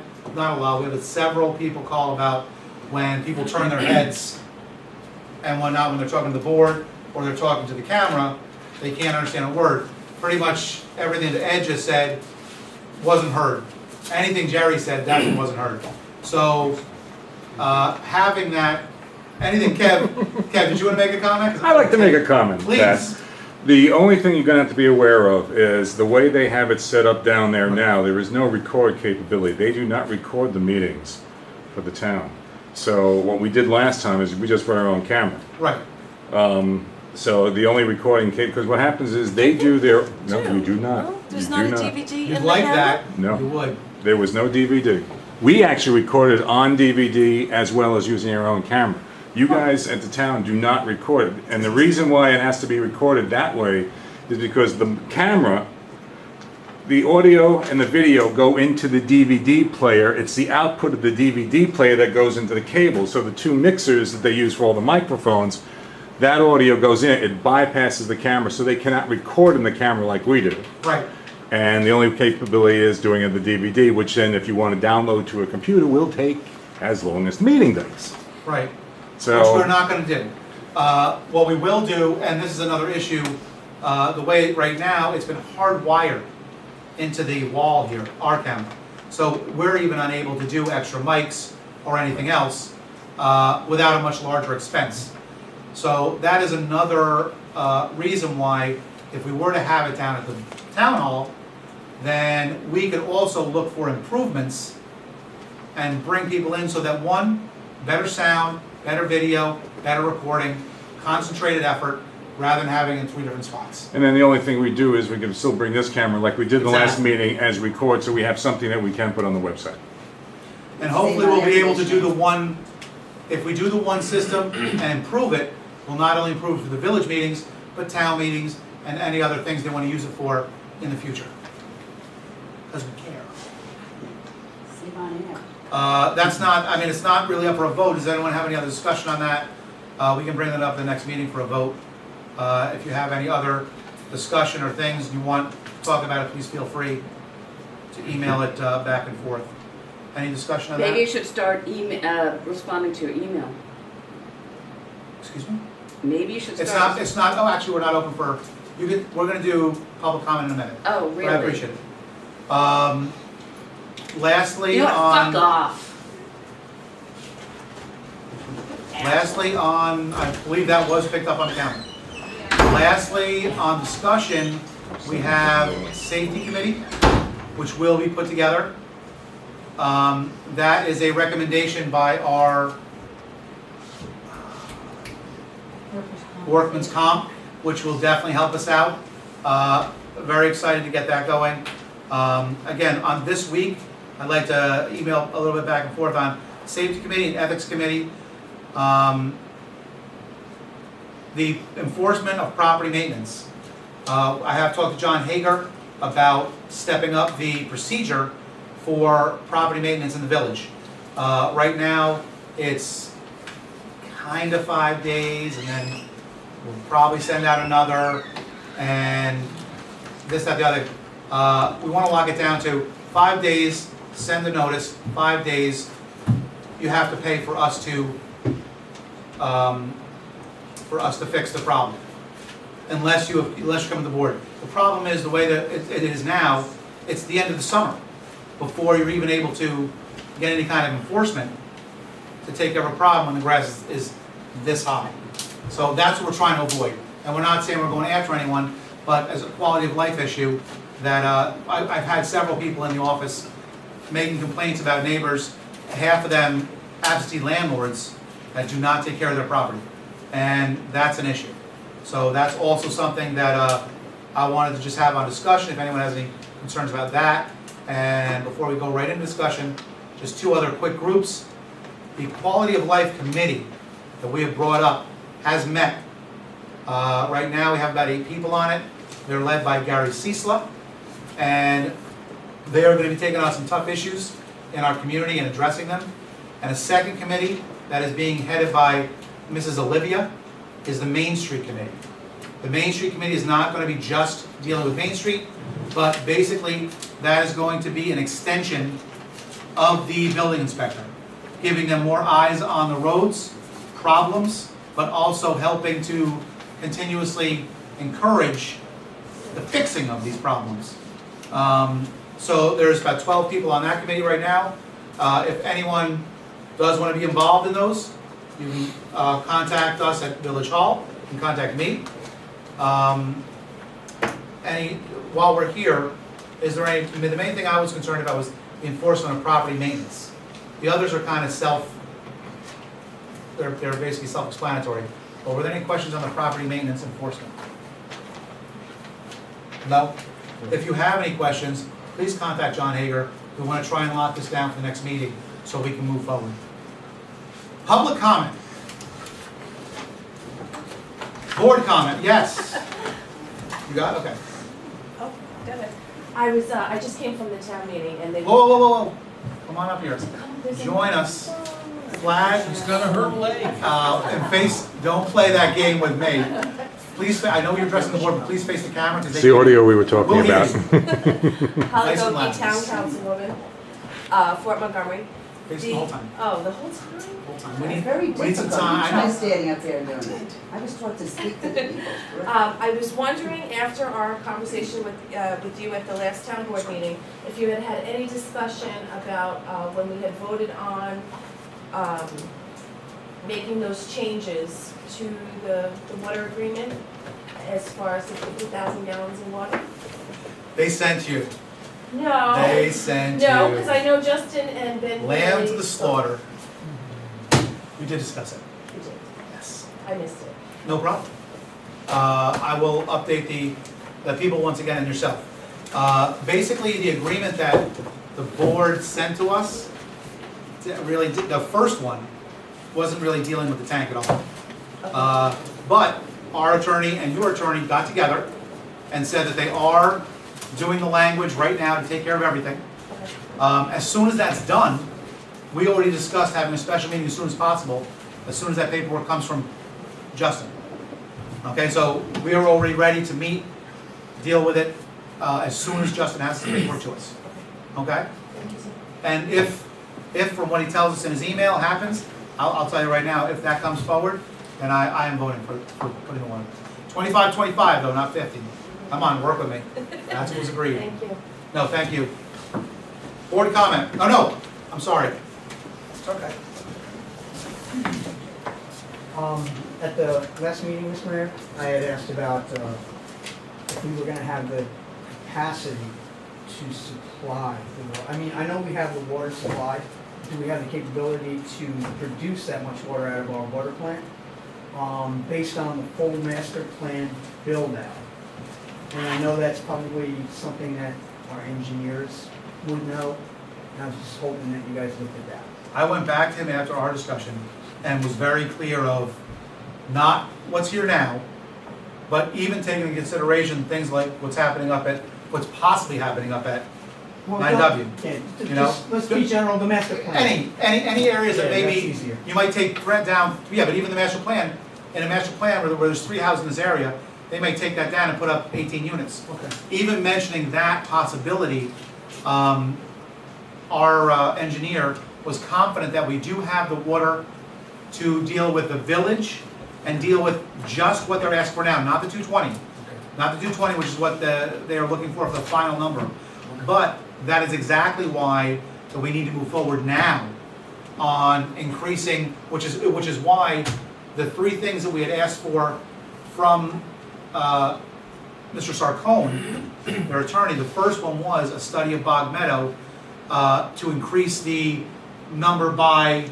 several people call about when people turn their heads and whatnot, when they're talking to the board or they're talking to the camera, they can't understand a word. Pretty much everything that Ed just said wasn't heard. Anything Jerry said definitely wasn't heard. So having that, anything, Kev, did you want to make a comment? I'd like to make a comment. Please. That the only thing you're going to have to be aware of is the way they have it set up down there now, there is no record capability. They do not record the meetings for the town. So what we did last time is we just brought our own camera. Right. So the only recording, because what happens is they do their, no, you do not. There's You not do a DVD You'd in the like camera? that, No. you would. There was no DVD. We actually recorded on DVD as well as using our own camera. You guys at the town do not record it. And the reason why it has to be recorded that way is because the camera, the audio and the video go into the DVD player. It's the output of the DVD player that goes into the cable. So the two mixers that they use for all the microphones, that audio goes in, it bypasses the camera, so they cannot record in the camera like we do. Right. And the only capability is doing it in the DVD, which then if you want to download to a computer will take as long as the meeting does. Right. So, Which we're not going to do. What we will do, and this is another issue, the way right now it's been hardwired into the wall here, our camera. So we're even unable to do extra mics or anything else without a much larger expense. So that is another reason why if we were to have it down at the town hall, then we could also look for improvements and bring people in so that one, better sound, better video, better recording, concentrated effort, rather than having it in 3 different spots. and then the only thing we do is we can still bring this camera like we did the last Exactly. meeting as record, so we have something that we can put on the website. And hopefully we'll be able to do the one, if we do the one system and improve it, we'll not only improve it for the village meetings, but town meetings and any other things they want to use it for in the future. Because we care. Save on air. That's not, I mean, it's not really up for a vote. Does anyone have any other discussion on that? We can bring that up at the next meeting for a vote. If you have any other discussion or things you want to talk about it, please feel free to email it back and forth. Any discussion on that? Maybe you should start responding to your email. Excuse me? maybe you should It's start. not, oh, actually, we're not open for, we're gonna do public comment in a minute. Oh, But really? I appreciate it. Lastly, You know what, on. fuck off. Lastly, on, I believe that was picked up on camera. Lastly, on discussion, we have safety committee, which will be put together. That is a recommendation by our workman's comp, which will definitely help us out. Very excited to get that going. Again, on this week, I'd like to email a little bit back and forth on safety committee and ethics committee. The enforcement of property maintenance. I have talked to John Hager about stepping up the procedure for property maintenance in the village. Right now, it's kind of 5 days, and then we'll probably send out another, and this, that, the other. We want to lock it down to 5 days, send the notice, 5 days, you have to pay for us to fix the problem. Unless you come to the board. The problem is the way that it is now, it's the end of the summer before you're even able to get any kind of enforcement to take care of a problem when the grass is this high. So that's what we're trying to avoid. And we're not saying we're going after anyone, but as a quality of life issue, that I've had several people in the office making complaints about neighbors, half of them absentee landlords that do not take care of their property. And that's an issue. So that's also something that I wanted to just have on discussion, if anyone has any concerns about that. And before we go right into discussion, just two other quick groups. The Quality of Life Committee that we have brought up has met. Right now we have about 8 people on it. They're led by Gary Ciesla, and they are going to be taking on some tough issues in our community and addressing them. And a second committee that is being headed by Mrs. Olivia is the Main Street Committee. The Main Street Committee is not going to be just dealing with Main Street, but basically that is going to be an extension of the building inspector, giving them more eyes on the roads, problems, but also helping to continuously encourage the fixing of these problems. So there's about 12 people on that committee right now. If anyone does want to be involved in those, you can contact us at Village Hall, you can contact me. While we're here, is there any, the main thing I was concerned about was the enforcement of property maintenance. The others are kind of they're basically self-explanatory. But were there any questions on the property maintenance enforcement? No? If you have any questions, please contact John Hager. We want to try and lock this down for the next meeting so we can move forward. Public comment. Board comment, yes. You got it? Okay. Oh, got it. I just came from the town meeting and they. Whoa, whoa, whoa, whoa. Come on up here. There's a- Join us. Flag. She's gonna hurt leg. And face, don't play that game with me. Please, I know you're addressing the board, but please face the camera. It's the audio we were talking We'll hear about. Nice and loud. Halagogi Town Councilwoman, Fort Montgomery. Face the whole time. Oh, the whole time? Whole time. We It's need, very we need some difficult. You time. try standing up there and doing it. I was taught to speak to the people. I was wondering, after our conversation with you at the last town board meeting, if you had had any discussion about when we had voted on making those changes to the water agreement as far as the 50,000 gallons of water? They sent you. No. They sent No, you. because I know Justin and Ben. Lamb really to the spoke. slaughter. We did discuss it. You did. Yes. I missed it. No problem. I will update the people once again and yourself. Basically, the agreement that the board sent to us, the first one, wasn't really dealing with the tank at all. But our attorney and your attorney got together and said that they are doing the language right now to take care of everything. As soon as that's done, we already discussed having a special meeting as soon as possible, as soon as that paperwork comes from Justin. Okay, so we are already ready to meet, deal with it, as soon as Justin has the paperwork to us. Okay? Thank you, sir. And if from what he tells us in his email happens, I'll tell you right now, if that comes forward, And I am voting for putting the water. 25-25 though, not 50. Come on, work with me. That's what was agreed. Thank you. No, thank you. Board comment. Oh, no, I'm sorry. It's okay. At the last meeting, Mr. Mayor, I had asked about if we were gonna have the capacity to supply the water. I mean, I know we have the water supply. Do we have the capability to produce that much water out of our water plant? Based on the full master plan build out. And I know that's probably something that our engineers would know. And I was just hoping that you guys looked at that. I went back to him after our discussion and was very clear of not what's here now, but even taking into consideration things like what's possibly happening up at Well, 9W. Yeah, You know? let's be general, the master plan. Any areas that Yeah, that's maybe easier. you might take rent down, yeah, but even the master plan, in a master plan where there's 3 houses in this area, they may take that down and put up 18 units. Okay. Even mentioning that possibility, our engineer was confident that we do have the water to deal with the village and deal with just what they're asking for now, not the 220. Not the 220, which is what they are looking for the final number. But that is exactly why that we need to move forward now on increasing, which is why the 3 things that we had asked for from Mr. Sarcone, their attorney, the first one was a study of Bog Meadow to increase the number by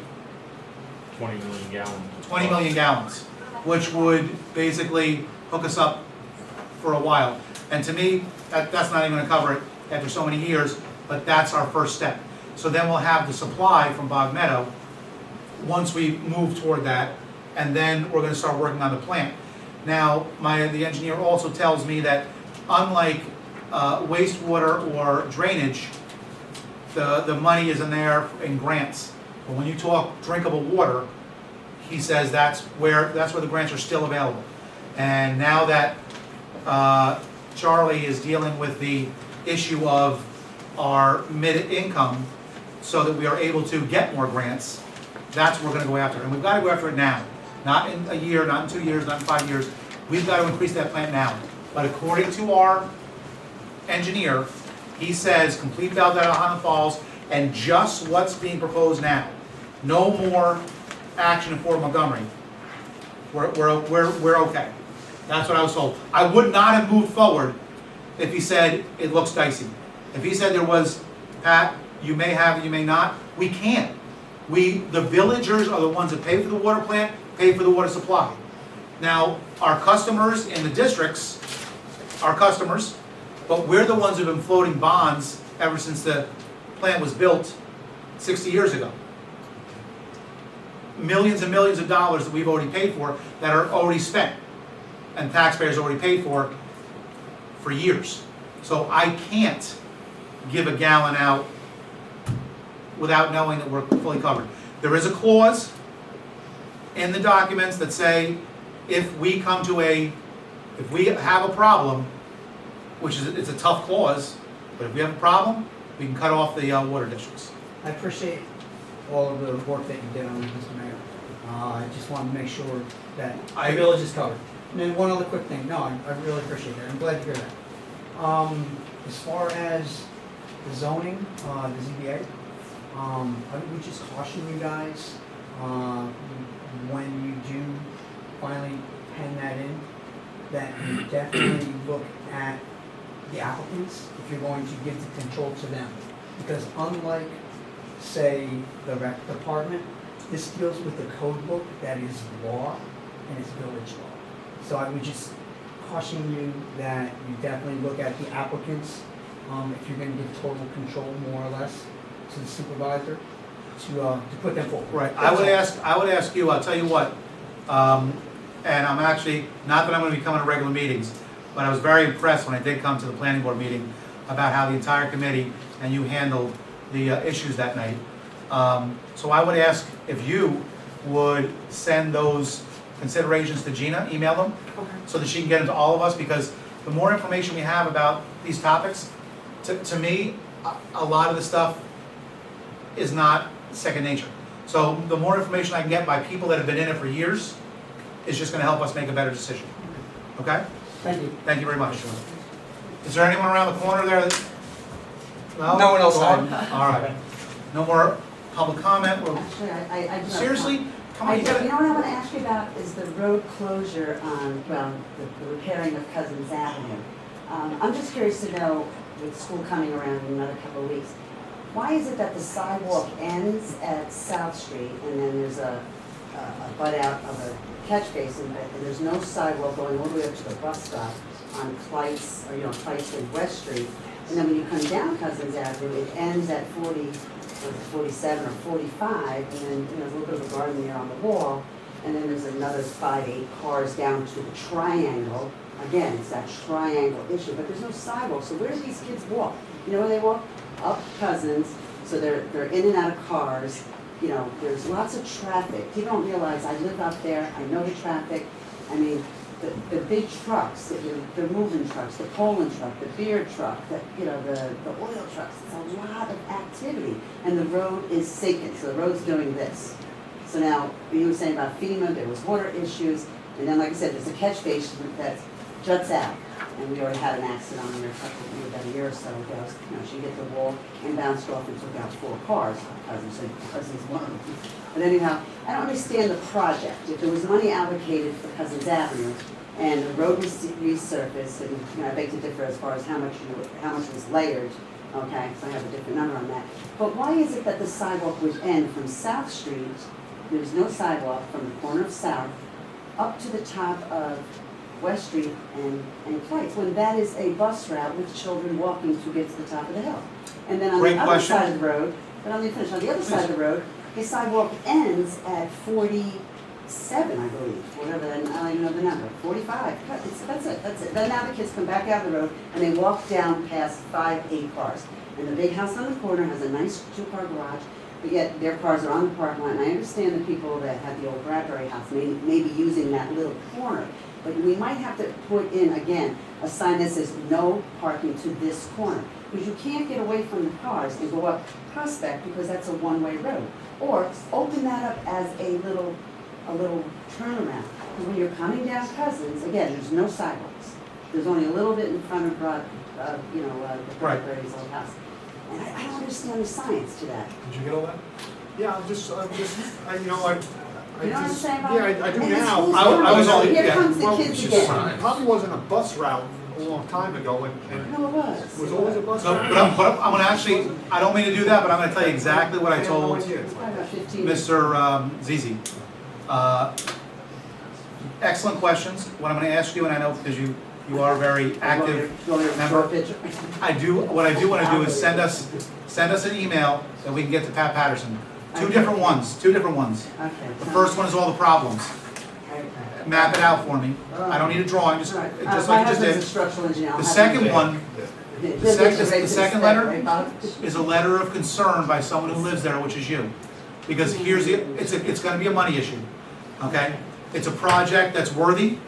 20 million gallons. 20 million gallons, which would basically hook us up for a while. And to me, that's not even going to cover it after so many years, but that's our first step. So then we'll have the supply from Bog Meadow once we move toward that, and then we're going to start working on the plant. Now, the engineer also tells me that unlike wastewater or drainage, the money is in there in grants. But when you talk drinkable water, he says that's where the grants are still available. And now that Charlie is dealing with the issue of our mid-income so that we are able to get more grants, that's what we're going to go after. And we've got to go after it now. Not in a year, not in 2 years, not in 5 years. We've got to increase that plant now. But according to our engineer, he says complete valve out of Highland Falls and just what's being proposed now. No more action in Fort Montgomery. We're okay. That's what I was told. I would not have moved forward if he said it looks dicey. If he said there was, Pat, you may have it, you may not, we can't. The villagers are the ones that pay for the water plant, pay for the water supply. Now, our customers in the districts are customers, but we're the ones who've been floating bonds ever since the plant was built 60 years ago. Millions and millions of dollars that we've already paid for that are already spent and taxpayers already paid for years. So I can't give a gallon out without knowing that we're fully covered. There is a clause in the documents that say if we have a problem, it's a tough clause, but if we have a problem, we can cut off the water districts. I appreciate all of the work that you did on this, Mr. Mayor. I just want to make sure that the village is covered. And then one other quick thing. No, I really appreciate that. I'm glad to hear that. As far as the zoning, the ZBA, I would just caution you guys, when you do finally pen that in, that you definitely look at the applicants if you're going to give the control to them. Because unlike, say, the rec department, this deals with the code book that is law and it's village law. So I would just caution you that you definitely look at the applicants, if you're gonna give total control more or less to the supervisor, to put them forward. Right, I would ask you, I'll tell you what, and I'm actually, not that I'm gonna be coming to regular meetings, but I was very impressed when I did come to the planning board meeting about how the entire committee and you handled the issues that night. So I would ask if you would send those considerations to Gina, email them, so that she can get them to all of us, because the more information we have about these topics, to me, a lot of the stuff is not second nature. So the more information I can get by people that have been in it for years, is just gonna help us make a better decision. Okay? Thank you. Thank you very much. Is there anyone around the corner there that? No one else Go had. on. All right. No more public comment? Well, Actually, I do have seriously? Come on, you You gotta. know what I want to ask you about is the road closure on, well, the repairing of Cousins Avenue. I'm just curious to know, with school coming around in another couple of weeks, why is it that the sidewalk ends at South Street and then there's a butt out of a catch basin, and there's no sidewalk going all the way up to the bus stop on Kleitz, or Kleitz and West Street? And then when you come down Cousins Avenue, it ends at 47 or 45, and then, there's a little bit of a garden there on the wall, and then there's another 5, 8 cars down to the triangle. Again, it's that triangle issue, but there's no sidewalk, so where do these kids walk? You know where they walk? Up Cousins, so they're in and out of cars. There's lots of traffic. People don't realize, I live up there, I know the traffic. I mean, the big trucks, the moving trucks, the Poland truck, the beer truck, the oil trucks, it's a lot of activity. And the road is sinking, so the road's doing this. So now, you were saying about FEMA, there was water issues, and then like I said, there's a catch basin that juts out. And we already had an accident on there about a year or so ago. She hit the wall and bounced off and took out 4 cars. Cousins one of them. But anyhow, I don't understand the project. If there was money allocated for Cousins Avenue and the road was resurfaced, and I beg to differ as far as how much was layered, okay, so I have a different number on that. But why is it that the sidewalk would end from South Street, there's no sidewalk from the corner of South, up to the top of West Street and Kleitz, when that is a bus route with children walking to get to the top of the hill? And then on Great the other question. side of the road, but let me finish, on the other side of the road, the sidewalk ends at 47, I believe, whatever, I don't even know the number, 45, that's it. Then now the kids come back out of the road and they walk down past 5, 8 cars. And the big house on the corner has a nice 2-car garage, but yet their cars are on the parking lot. And I understand the people that have the old Bradbury house may be using that little corner. But we might have to put in, again, a sign that says no parking to this corner. Because you can't get away from the cars and go up Prospect because that's a one-way road. Or open that up as a little turnaround. Because when you're coming down Cousins, again, there's no sidewalks. There's only a little bit in front of the Bradbury's old house. And I don't understand the science to that. Did you get all that? Yeah, I'm just, You know what I'm saying, Bob? Yeah, I do And the now. school's I down, was so only- Here yeah. comes the Well, kids it's just again. sign. It probably wasn't a bus route a long time ago, and No, it was. was always a bus So, route. but I'm gonna actually, I don't mean to do that, but I'm gonna tell you exactly what I have no told idea. It's probably about 15 minutes. Mr. Zizi. Excellent questions. What I'm gonna ask you, and I know because you are a very active You want me to member. draw a picture? What I do wanna do is send us an email that we can get to Pat Patterson. Two different ones. Okay. The first one is all the problems. Okay. Map it out for me. I don't need a drawing, just All right. like My you just husband's a did. structural engineer. I'll The have second him- one the second letter Right, Bob? is a letter of concern by someone who lives there, which is you. Because it's gonna be a money issue, okay? It's a project that's worthy,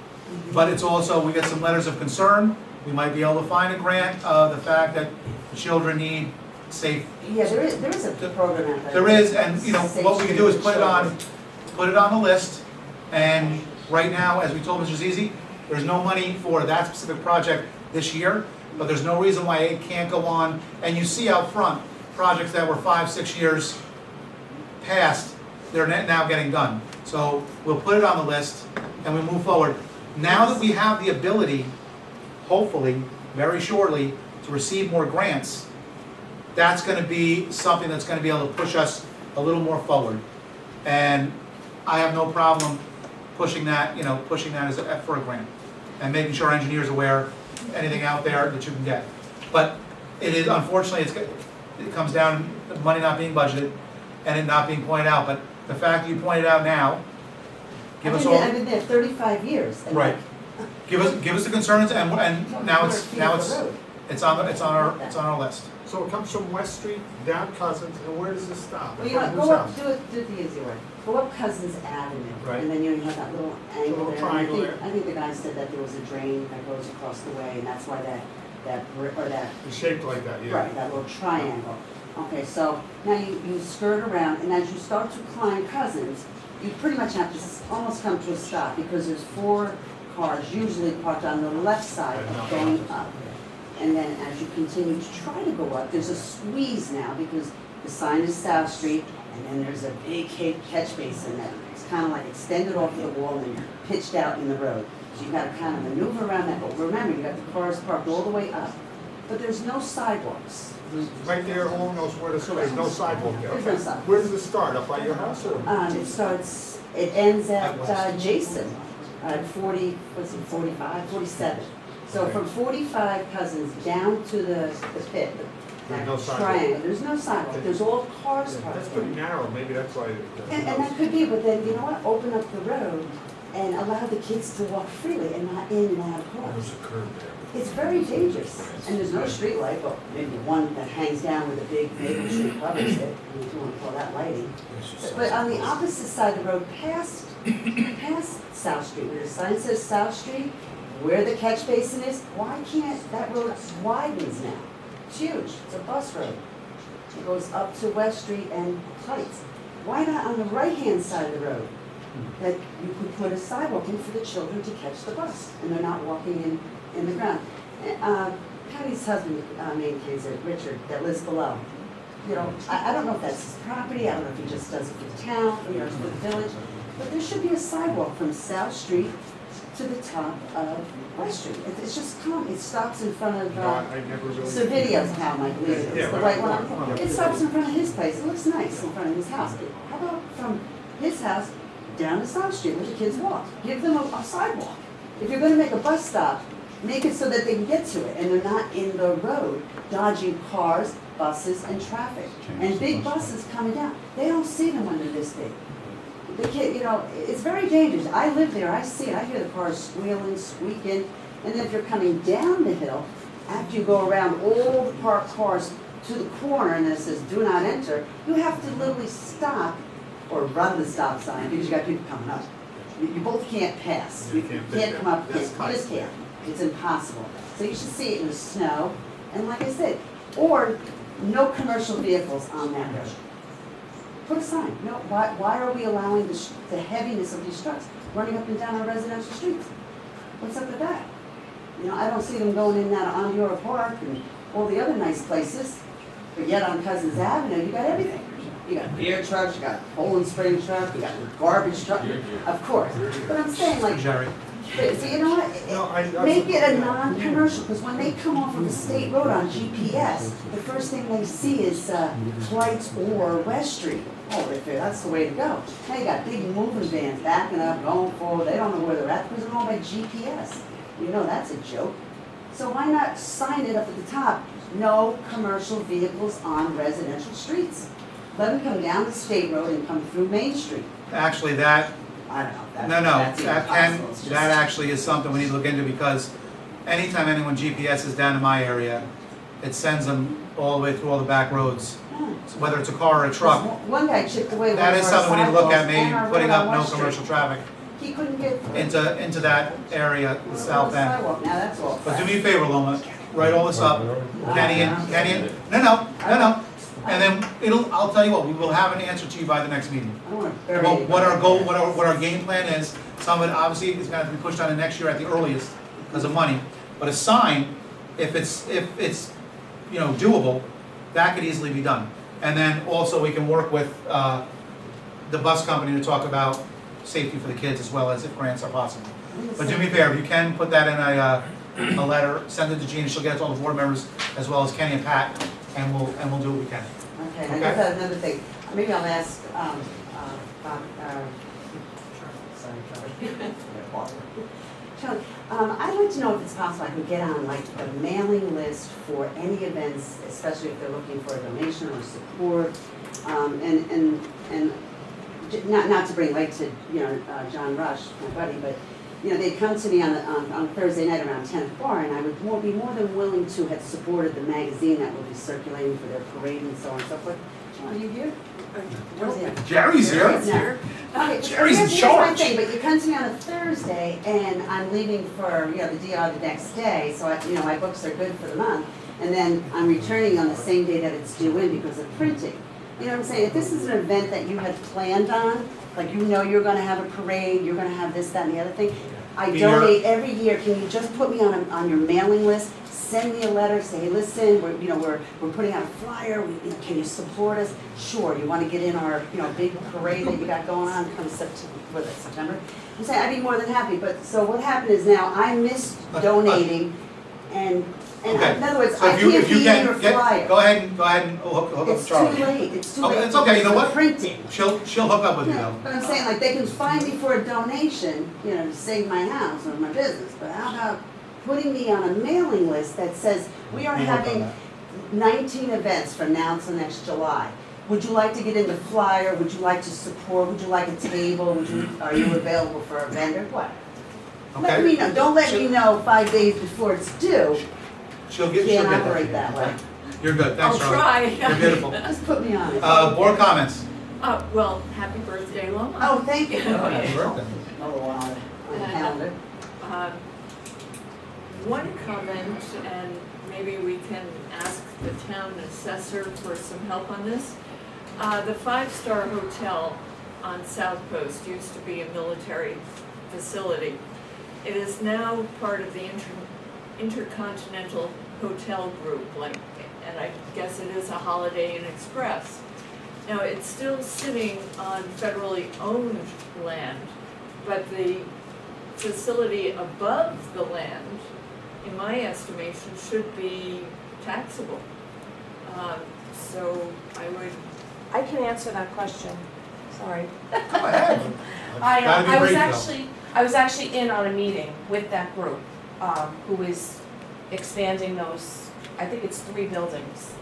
but it's also, we get some letters of concern. We might be able to find a grant, the fact that the children need safe. Yeah, there is a program out there. There is, and what we can do is Safe put it children. on the list. And right now, as we told Mr. Zizi, there's no money for that specific project this year, but there's no reason why it can't go on. And you see out front, projects that were 5, 6 years past, they're now getting done. So we'll put it on the list and we move forward. Now that we have the ability, hopefully, very shortly, to receive more grants, that's gonna be something that's gonna be able to push us a little more forward. And I have no problem pushing that as for a grant. And making sure our engineers are aware, anything out there that you can get. But it is, unfortunately, it comes down to money not being budgeted and it not being pointed out. But the fact that you pointed out now, give us all, I've been there 35 years. and right. Give us the concerns and now it's on our list. So it comes from West Street, down Cousins, and where does it stop? Well, you know, Whose go up, house? do it the easy way. Go up Cousins Avenue. Right. And then you have that little angle Little there. triangle And there. I think the guy said that there was a drain that goes across the way, and that's why that It's shaped like that, yeah. right, that little triangle. Okay, so now you skirt around, and as you start to climb Cousins, you pretty much have to almost come to a stop, because there's 4 cars usually parked on the left side of going up. And then as you continue to try to go up, there's a squeeze now, because the sign is South Street, and then there's a big catch basin that it's kind of like extended off the wall and pitched out in the road. So you've got to kind of maneuver around that, but remember, you got the cars parked all the way up. But there's no sidewalks. Right there along those where there's no sidewalk there. There's no sidewalk. Where does it start, up by your house or? It ends at Jason, at 40, what's it, 45, 47. So from 45 Cousins down to the pit, There's no that sidewalk. triangle, there's no sidewalk, there's all cars That's parked pretty in. narrow, maybe that's why. And that could be, but then, you know what, open up the road and allow the kids to walk freely and not in and out of cars. There's a curb there. It's very dangerous, and there's no street light, well, maybe one that hangs down with a big maple tree covers it, if you want to call that lighting. But on the opposite side of the road, past South Street, where the sign says South Street, where the catch basin is, why can't, that road widens now? It's huge, it's a bus road. It goes up to West Street and Heights. Why not on the right-hand side of the road? That you could put a sidewalk in for the children to catch the bus, and they're not walking in the ground. Patty's husband maintains it, Richard, that lives below. You know, I don't know if that's his property, I don't know if he just does it for the town, you know, for the village, but there should be a sidewalk from South Street to the top of West Street. It's just it stops in front of, I never really. Savidia's house, I believe it Yeah, is, the right. white one. It stops in front of his place, it looks nice in front of his house. How about from his house down to South Street where the kids walk? Give them a sidewalk. If you're gonna make a bus stop, make it so that they can get to it and they're not in the road dodging cars, buses, and traffic. And big buses coming down, they don't see them when they're this big. The kid, you know, it's very dangerous. I live there, I see it, I hear the cars squealing, squeaking, and then if you're coming down the hill, after you go around all the parked cars to the corner and it says do not enter, you have to literally stop or run the stop sign because you got people coming up. You both can't pass. You You can't can't fit come up, there. you That's just tight. can't. It's impossible. So you should see it in the snow, and like I said, or no commercial vehicles on that road. Put a sign. No, why are we allowing the heaviness of these trucks running up and down our residential streets? What's up with that? You know, I don't see them going in and out of Ondiora Park and all the other nice places, but yet on Cousins Avenue, you got everything. You got beer trucks, you got Poland Spring truck, you got garbage truck, of course. But I'm saying, like, Jerry, so you know what? Make it a non-commercial, because when they come off of the state road on GPS, the first thing they see is Flights or West Street. Oh, that's the way to go. Now you got big moving vans backing up, going forward, they don't know where they're at, because they're all by GPS. You know, that's a joke. So why not sign it up at the top, no commercial vehicles on residential streets? Let them come down the state road and come through Main Street. actually, that, I don't know, that impossible. It's just- that actually is something we need to look into, because anytime anyone GPS is down in my area, it sends them all the way through all the back roads, so whether it's a car or a truck. One guy chipped away one That of is our something we need to look at, sidewalks maybe and our putting road up on no West Street. commercial traffic He couldn't get through. into that area, the south end. Sidewalk. Now that's all. But do me a favor, Loma, write all this up, Kenny, no, and then I'll tell you what, we will have an answer to you by the next meeting. I don't want to bury About it. what our goal, what our game plan is. Some of it obviously is gonna have to be pushed on to next year at the earliest because of money. But a sign, if it's, you know, doable, that could easily be done. And then also we can work with, the bus company to talk about safety for the kids as well as if grants are possible. But do me a favor, if you can put that in a letter, send it to Jean, she'll get it to all the board members as well as Kenny and Pat, and we'll do what we can. Okay, and Okay. I got another thing. Maybe I'll ask, Charlie, I'd like to know if it's possible I could get on like the mailing list for any events, especially if they're looking for a donation or support. And not to bring light to, you know, John Rush, my buddy, but, you know, they'd come to me on Thursday night around 10 to 4, and I would be more than willing to have supported the magazine that will be circulating for their parade and so on and so forth. John, are you here? Where's he at? Jerry's here. No. Okay, Jerry's in here's my charge. thing, but you come to me on a Thursday, and I'm leaving for, you know, the DR the next day, so I, you know, my books are good for the month, and then I'm returning on the same day that it's due in because of printing. You know what I'm saying? If this is an event that you had planned on, like you know you're gonna have a parade, you're gonna have this, that, and the other thing, I Peter. donate every year, can you just put me on your mailing list? Send me a letter, say, hey, listen, we're putting out a flyer, can you support us? Sure, you wanna get in our, big parade that you got going on come September? I'm saying, I'd be more than happy, but, so what happened is now, I missed donating, and Okay. in other words, So I if you can't be in get, your flyer. go ahead and hook up It's too Charlie. late, it's too Okay, late. it's okay, you know what? Printing. She'll hook up with you though. But I'm saying, like, they can find me for a donation, to save my house or my business, but how about putting me on a mailing list that says, we are We'll work on having that. 19 events from now to next July. Would you like to get in the flyer? Would you like to support? Would you like a table? Are you available for a vendor? What? Let Okay? me know, don't let me know 5 days before it's due. She'll get Can't that. operate that way. You're good, thanks I'll Charlie. try. You're beautiful. Just put me on it. Board comments? Well, happy birthday, Loma. Oh, thank you. Happy birthday. Oh, wow. On the calendar. One comment, and maybe we can ask the town assessor for some help on this. The five-star hotel on South Coast used to be a military facility. It is now part of the Intercontinental Hotel Group, and I guess it is a Holiday Inn Express. Now, it's still sitting on federally owned land, but the facility above the land, in my estimation, should be taxable. So I can answer that question, sorry. Go ahead. Gotta be I brief, I was actually in on a meeting with that group, who is expanding those, I think it's 3 buildings,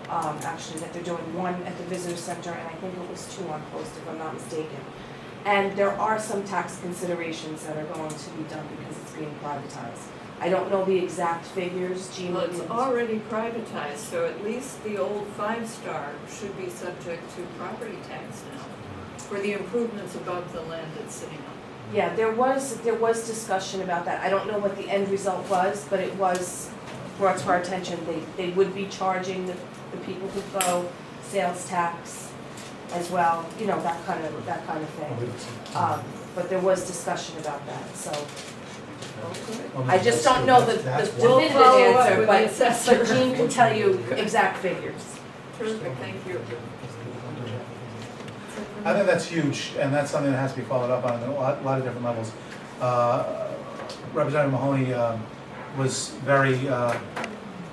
actually, that they're doing, one at the visitor center, and I think it was 2 on Post, if I'm not mistaken. And there are some tax considerations that are going to be done because it's being privatized. I don't know the exact figures, Gina. Well, it's already privatized, so at least the old five-star should be subject to property tax now for the improvements above the land it's sitting on. Yeah, there was discussion about that. I don't know what the end result was, but it was brought to our attention. They would be charging the people who go sales tax as well, that kind of thing. But there was discussion about that, so. I just don't know the We'll definitive follow up answer, with but the assessor. Jean can tell you exact figures. Terrific, thank you. I think that's huge, and that's something that has to be followed up on a lot of different levels. Representative Mahoney was very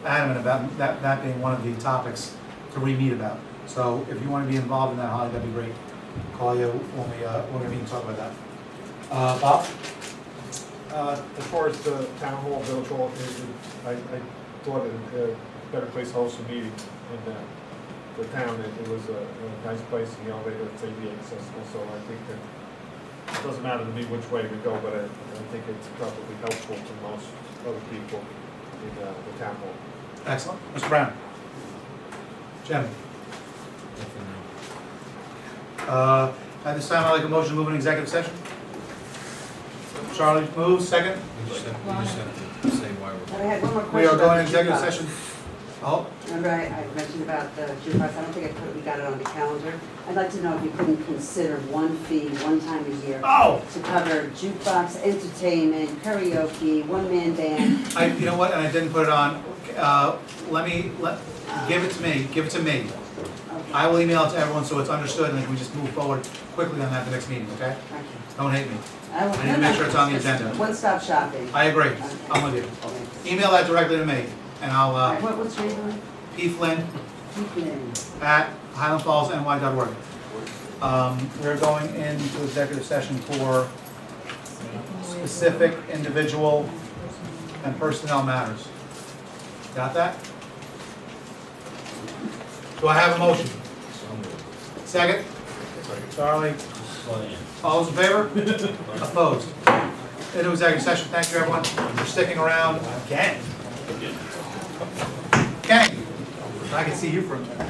adamant about that being one of the topics to re-meet about. So if you want to be involved in that, Holly, that'd be great. Call you when we meet and talk about that. Bob? As far as the town hall, village hall, I thought it a better place to host a meeting in the town. It was a nice place, the elevator, it's ADA accessible, so I think that it doesn't matter to me which way we go, but I think it's probably helpful to most other people in the town hall. Excellent. Mr. Brown? Jim? At this time, I'd like a motion to move in executive session. Charlie moves, second. You just have to say why But I had one more question. We are about going the to executive jukebox. session. Oh, Remember I mentioned about the jukebox, I don't think we got it on the calendar. I'd like to know if you couldn't consider one fee, one time a year, oh! to cover jukebox, entertainment, karaoke, one-man band. You know what, and I didn't put it on. Give it to me. Okay. I will email it to everyone so it's understood, and then we just move forward quickly on that the next meeting, okay? Okay. Don't hate me. I need to make sure it's on the agenda. One-stop shopping. I agree. I'm with you. Email that directly to me, and All right, I'll, what's your name? P. Flynn Ethan. at highlandfallsny.org. We're going into executive session for specific individual and personnel matters. Got that? Do I have a motion? Second? Charlie? All those in favor? Opposed? Into executive session. Thank you, everyone, for sticking around again. Gang, I can see you from there.